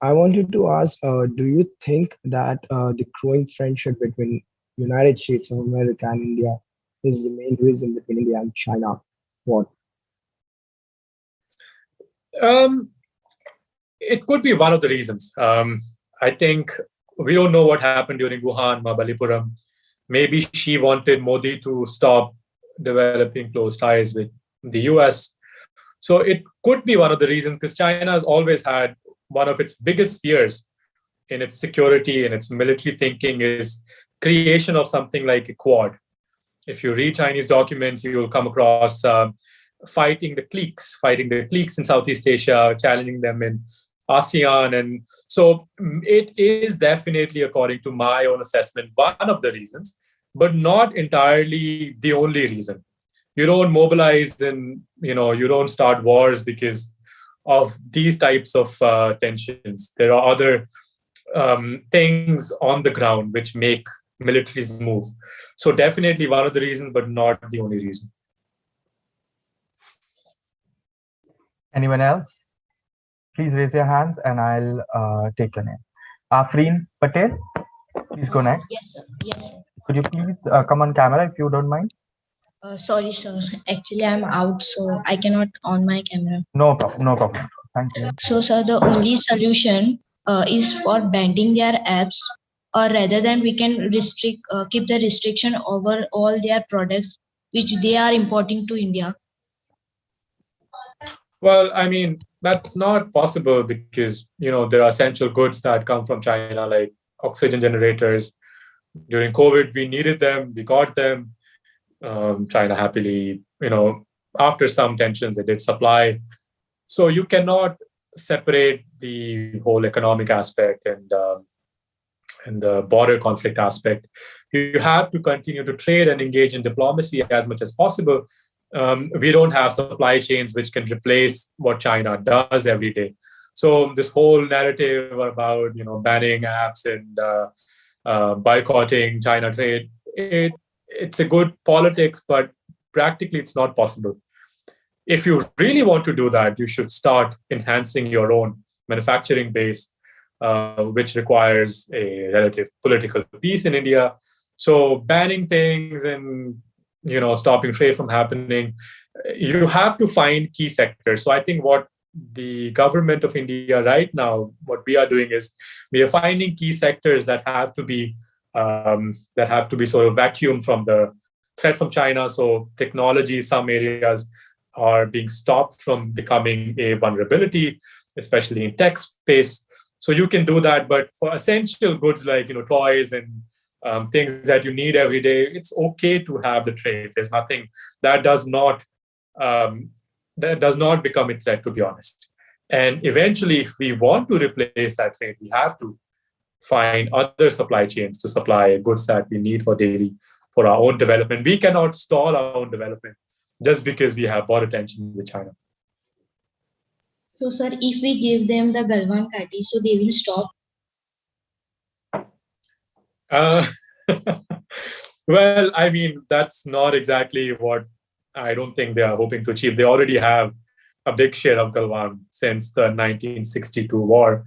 I wanted to ask, do you think that the growing friendship between United States of America and India is the main reason between India and China? What? It could be one of the reasons. I think we don't know what happened during Wuhan, Mahabalipuram. Maybe she wanted Modi to stop developing close ties with the US. So it could be one of the reasons, because China has always had one of its biggest fears in its security and its military thinking is creation of something like a Quad. If you read Chinese documents, you will come across fighting the cliques in Southeast Asia, challenging them in ASEAN. And so it is definitely, according to my own assessment, one of the reasons, but not entirely the only reason. You don't mobilize and, you don't start wars because of these types of tensions. There are other things on the ground which make militaries move. So definitely one of the reasons, but not the only reason. Anyone else? Please raise your hands and I'll take your name. Afreen Patel, please go next. Yes, sir. Yes, sir. Could you please come on camera if you don't mind? Sorry, sir. Actually, I'm out, so I cannot on my camera. No problem. No problem. Thank you. So, sir, the only solution is for banning their apps, or rather than we can restrict keep the restriction over all their products which they are importing to India? Well, I mean, that's not possible because, there are essential goods that come from China, like oxygen generators. During COVID, we needed them, we got them. China happily, after some tensions, they did supply. So you cannot separate the whole economic aspect and the border conflict aspect. You have to continue to trade and engage in diplomacy as much as possible. We don't have supply chains which can replace what China does every day. So this whole narrative about banning apps and boycotting China trade, it's a good politics, but practically it's not possible. If you really want to do that, you should start enhancing your own manufacturing base, which requires a relative political peace in India. So banning things and stopping trade from happening, you have to find key sectors. So I think what the government of India right now, what we are doing is we are finding key sectors that have to be sort of vacuumed from the threat from China. So technology, some areas are being stopped from becoming a vulnerability, especially in tech space. So you can do that, but for essential goods like toys and things that you need every day, it's okay to have the trade. There's nothing that does not become a threat, to be honest. And eventually, if we want to replace that trade, we have to find other supply chains to supply goods that we need for our own development. We cannot stall our own development just because we have border tension with China. So, sir, if we give them the Galwan Kati, so they will stop? Well, I mean, that's not exactly what I don't think they are hoping to achieve. They already have a big share of Galwan since the 1962 war.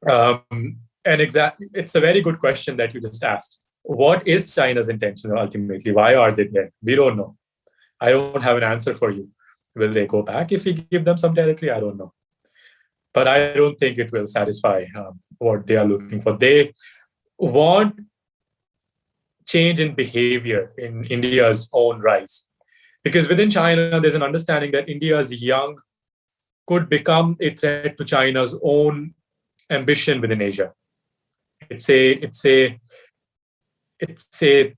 And it's a very good question that you just asked. What is China's intention ultimately? Why are they there? We don't know. I don't have an answer for you. Will they go back if we give them some territory? I don't know. But I don't think it will satisfy what they are looking for. They want change in behavior in India's own rise. Because within China, there's an understanding that India's young could become a threat to China's own ambition within Asia. It's a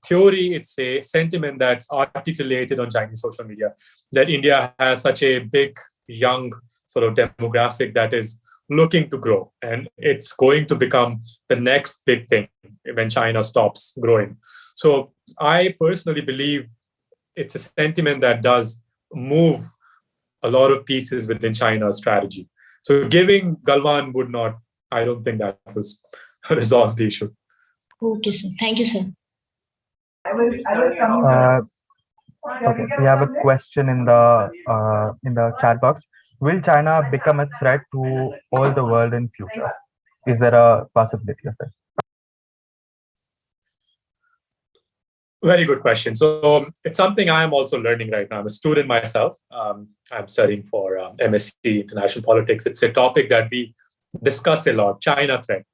theory, it's a sentiment that's articulated on Chinese social media, that India has such a big, young sort of demographic that is looking to grow. And it's going to become the next big thing when China stops growing. So I personally believe it's a sentiment that does move a lot of pieces within China's strategy. So giving Galwan would not, I don't think that will resolve the issue. Okay, sir. Thank you, sir. Okay, we have a question in the chat box. Will China become a threat to all the world in future? Is there a possibility of it? Very good question. So it's something I'm also learning right now. I'm a student myself. I'm studying for MSc International Politics. It's a topic that we discuss a lot, China threat.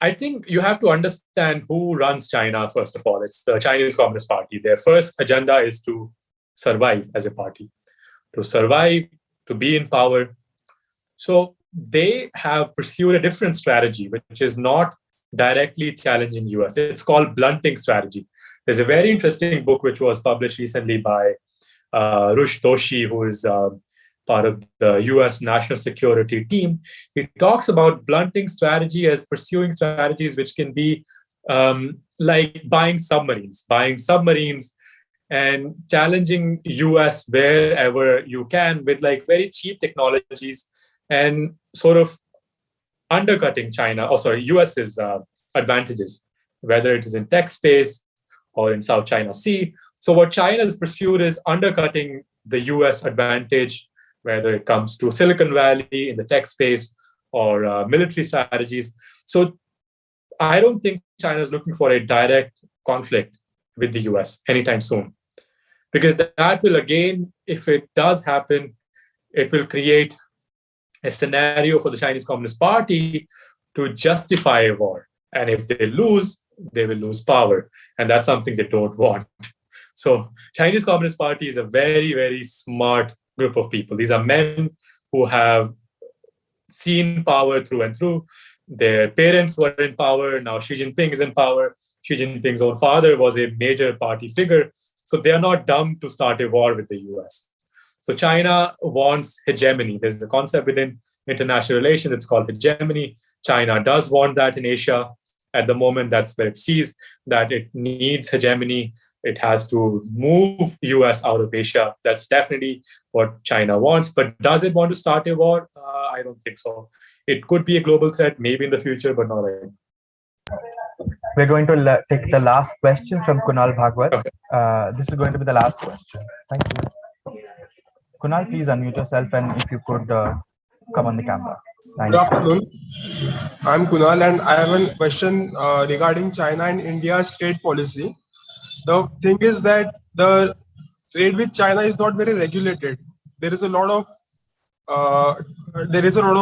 I think you have to understand who runs China, first of all. It's the Chinese Communist Party. Their first agenda is to survive as a party, to survive, to be in power. So they have pursued a different strategy, which is not directly challenging US. It's called blunting strategy. There's a very interesting book which was published recently by Rush Doshi, who is part of the US national security team. He talks about blunting strategy as pursuing strategies which can be like buying submarines and challenging US wherever you can with like very cheap technologies and sort of undercutting US's advantages, whether it is in tech space or in South China Sea. So what China has pursued is undercutting the US advantage, whether it comes to Silicon Valley in the tech space or military strategies. So I don't think China is looking for a direct conflict with the US anytime soon, because that will, again, if it does happen, it will create a scenario for the Chinese Communist Party to justify a war. And if they lose, they will lose power. And that's something they don't want. So Chinese Communist Party is a very, very smart group of people. These are men who have seen power through and through. Their parents were in power. Now Xi Jinping is in power. Xi Jinping's own father was a major party figure. So they are not dumb to start a war with the US. So China wants hegemony. There's a concept within international relations. It's called hegemony. China does want that in Asia. At the moment, that's where it sees that it needs hegemony. It has to move US out of Asia. That's definitely what China wants. But does it want to start a war? I don't think so. It could be a global threat, maybe in the future, but not right now. We're going to take the last question from Kunal Bhagwat. Okay. This is going to be the last question. Thank you. Kunal, please unmute yourself, and if you could come on the camera. Good afternoon. I'm Kunal, and I have a question regarding China and India's trade policy. The thing is that the trade with China is not very regulated. There is a lot of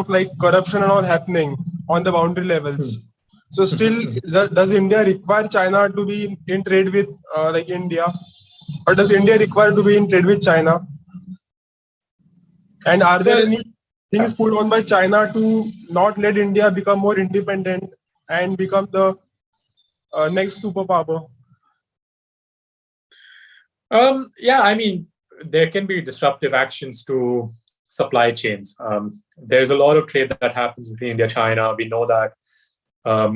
like corruption and all happening on the boundary levels. So still, does India require China to be in trade with like India, or does India require to be in trade with China? And are there any things put on by China to not let India become more independent and become the next superpower? Yeah, I mean, there can be disruptive actions to supply chains. There's a lot of trade that happens between India and China. We know that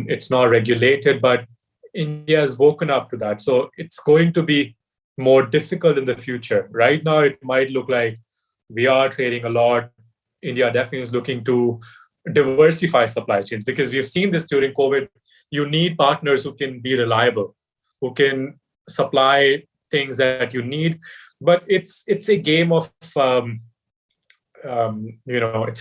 it's not regulated, but India has woken up to that. So it's going to be more difficult in the future. Right now, it might look like we are trading a lot. India definitely is looking to diversify supply chains, because we've seen this during COVID. You need partners who can be reliable, who can supply things that you need. But it's a game of it's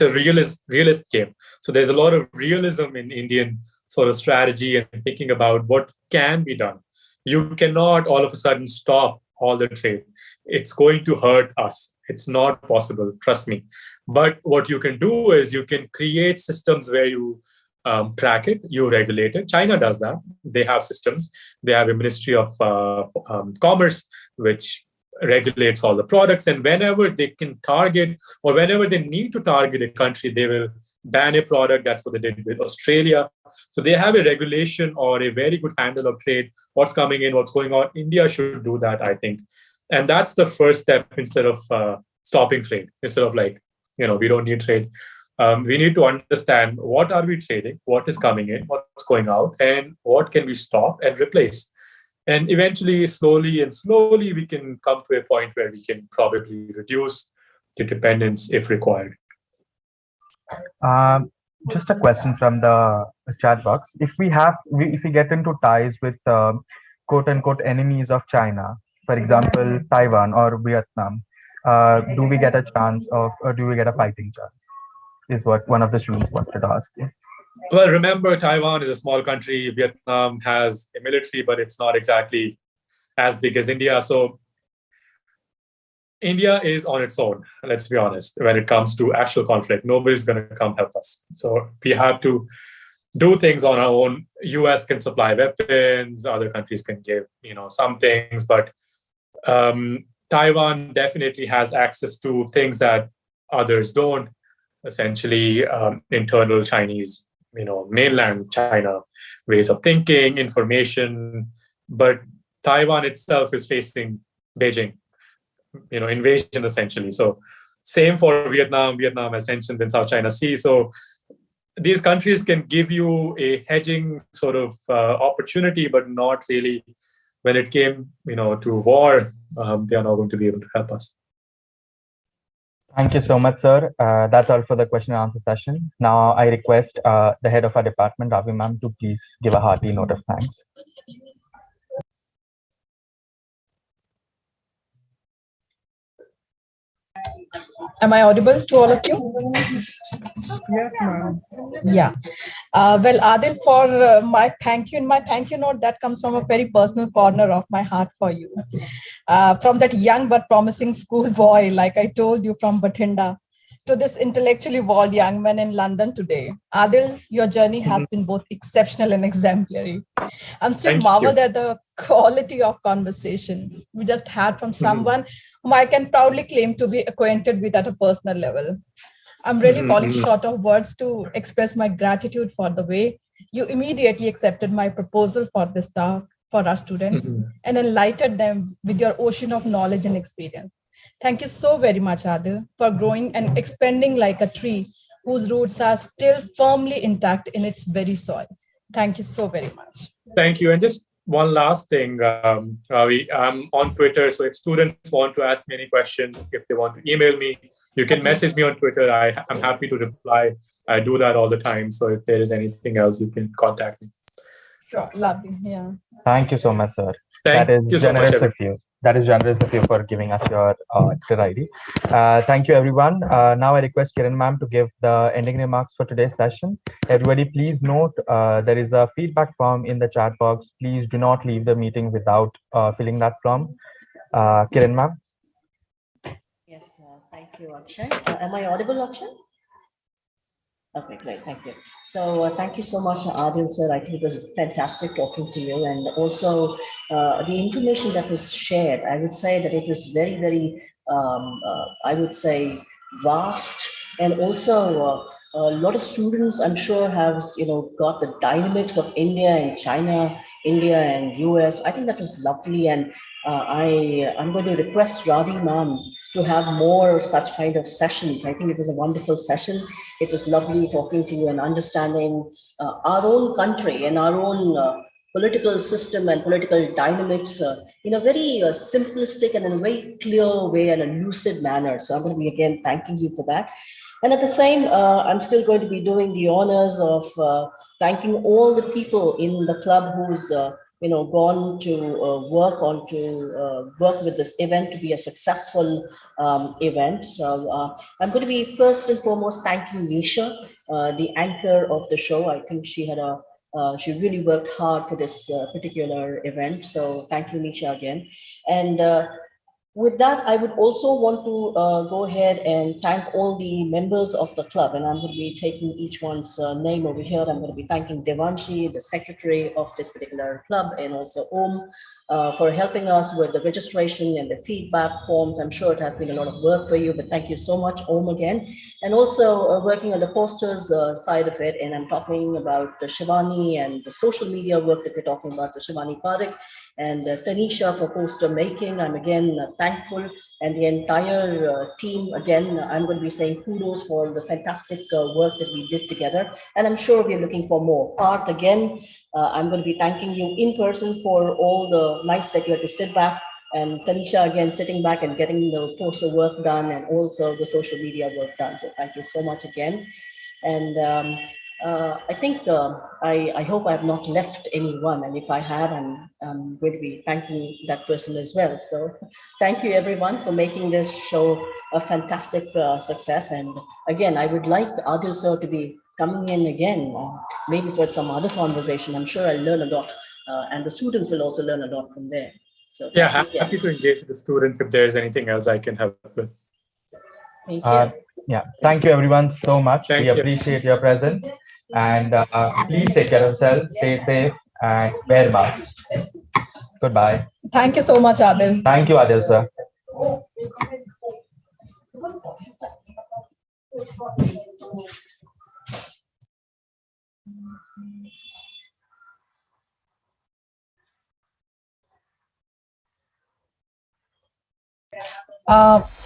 a realist game. So there's a lot of realism in Indian sort of strategy and thinking about what can be done. You cannot all of a sudden stop all the trade. It's going to hurt us. It's not possible, trust me. But what you can do is you can create systems where you track it, you regulate it. China does that. They have systems. They have a Ministry of Commerce, which regulates all the products. And whenever they can target, or whenever they need to target a country, they will ban a product. That's what they did with Australia. So they have a regulation or a very good handle of trade, what's coming in, what's going on. India should do that, I think. And that's the first step, instead of stopping trade, instead of like, we don't need trade. We need to understand, what are we trading, what is coming in, what's going out, and what can we stop and replace. And eventually, slowly, we can come to a point where we can probably reduce the dependence if required. Just a question from the chat box. If we get into ties with quote unquote enemies of China, for example, Taiwan or Vietnam, do we get a chance of, or do we get a fighting chance? Is what one of the students wanted to ask you. Well, remember, Taiwan is a small country. Vietnam has a military, but it's not exactly as big as India. So India is on its own, let's be honest, when it comes to actual conflict. Nobody's going to come help us. So we have to do things on our own. US can supply weapons, other countries can give, some things, but Taiwan definitely has access to things that others don't. Essentially, internal Chinese, mainland China ways of thinking, information. But Taiwan itself is facing Beijing, invasion essentially. So same for Vietnam. Vietnam has tensions in South China Sea. So these countries can give you a hedging sort of opportunity, but not really when it came, to war. They are not going to be able to help us. Thank you so much, sir. That's all for the question and answer session. Now I request the head of our department, Ravi ma'am, to please give a hearty note of thanks. Am I audible to all of you? Yes, ma'am. Yeah. Well, Aadil, for my thank you, and my thank you note that comes from a very personal corner of my heart for you. From that young but promising schoolboy, like I told you, from Bathinda, to this intellectually evolved young man in London today. Adil, your journey has been both exceptional and exemplary. I'm still Thank marveled you. at the quality of conversation we just had from someone whom I can proudly claim to be acquainted with at a personal level. I'm really falling short of words to express my gratitude for the way you immediately accepted my proposal for this talk for our students and enlightened them with your ocean of knowledge and experience. Thank you so very much, Adil, for growing and expanding like a tree whose roots are still firmly intact in its very soil. Thank you so very much. Thank you. And just one last thing, Ravi, I'm on Twitter. So if students want to ask me any questions, if they want to email me, you can message me on Twitter. I'm happy to reply. I do that all the time. So if there is anything else, you can contact me. Sure, lovely. Yeah. Thank you so much, sir. Thank That is you so much, generous of everyone. you. That is generous of you for giving us your Twitter ID. Thank you, everyone. Now I request Kiran ma'am to give the ending remarks for today's session. Everybody, please note there is a feedback form in the chat box. Please do not leave the meeting without filling that form. Kiran ma'am. Yes, thank you, Akshay. Am I audible, Akshay? Okay, great, thank you. So thank you so much, Aadil sir. I think it was fantastic talking to you, and also the information that was shared. I would say that it was very, very, I would say, vast, and also a lot of students, I'm sure, have got the dynamics of India and China, India and US. I think that was lovely, and I'm going to request Ravi ma'am to have more such kind of sessions. I think it was a wonderful session. It was lovely talking to you and understanding our own country and our own political system and political dynamics in a very simplistic and in a very clear way and a lucid manner. So I'm going to be again thanking you for that. And at the same, I'm still going to be doing the honors of thanking all the people in the club who's gone to work with this event to be a successful event. So I'm going to be first and foremost thanking Nisha, the anchor of the show. I think she had she really worked hard for this particular event. So thank you, Nisha, again. And with that, I would also want to go ahead and thank all the members of the club, and I'm going to be taking each one's name over here. I'm going to be thanking Devanshi, the secretary of this particular club, and also Om for helping us with the registration and the feedback forms. I'm sure it has been a lot of work for you, but thank you so much, Om, again. And also working on the posters side of it, and I'm talking about the Shivani and the social media work that we're talking about, the Shivani Parekh and Tanisha for poster making. I'm again thankful, and the entire team, again, I'm going to be saying kudos for the fantastic work that we did together. And I'm sure we're looking for more. Parth, again, I'm going to be thanking you in person for all the nights that you had to sit back. And Tanisha, again, sitting back and getting the poster work done and also the social media work done. So thank you so much again. And I think I hope I have not left anyone, and if I have, I'm going to be thanking that person as well. So thank you everyone for making this show a fantastic success. And again, I would like Aadil sir to be coming in again, maybe for some other conversation. I'm sure I'll learn a lot, and the students will also learn a lot from there. So yeah, happy to engage with the students if there's anything else I can help with. Thank you. Yeah, thank you everyone so much. Thank we you. appreciate your presence, and please take care of yourselves, stay safe, and wear masks. Goodbye. Thank you so much, Adil. Thank you, Adil sir.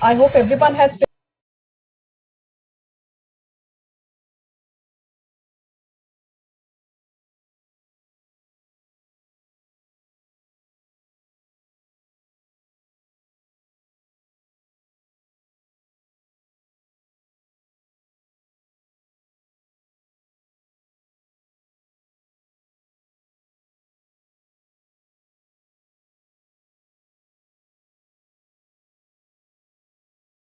I hope everyone has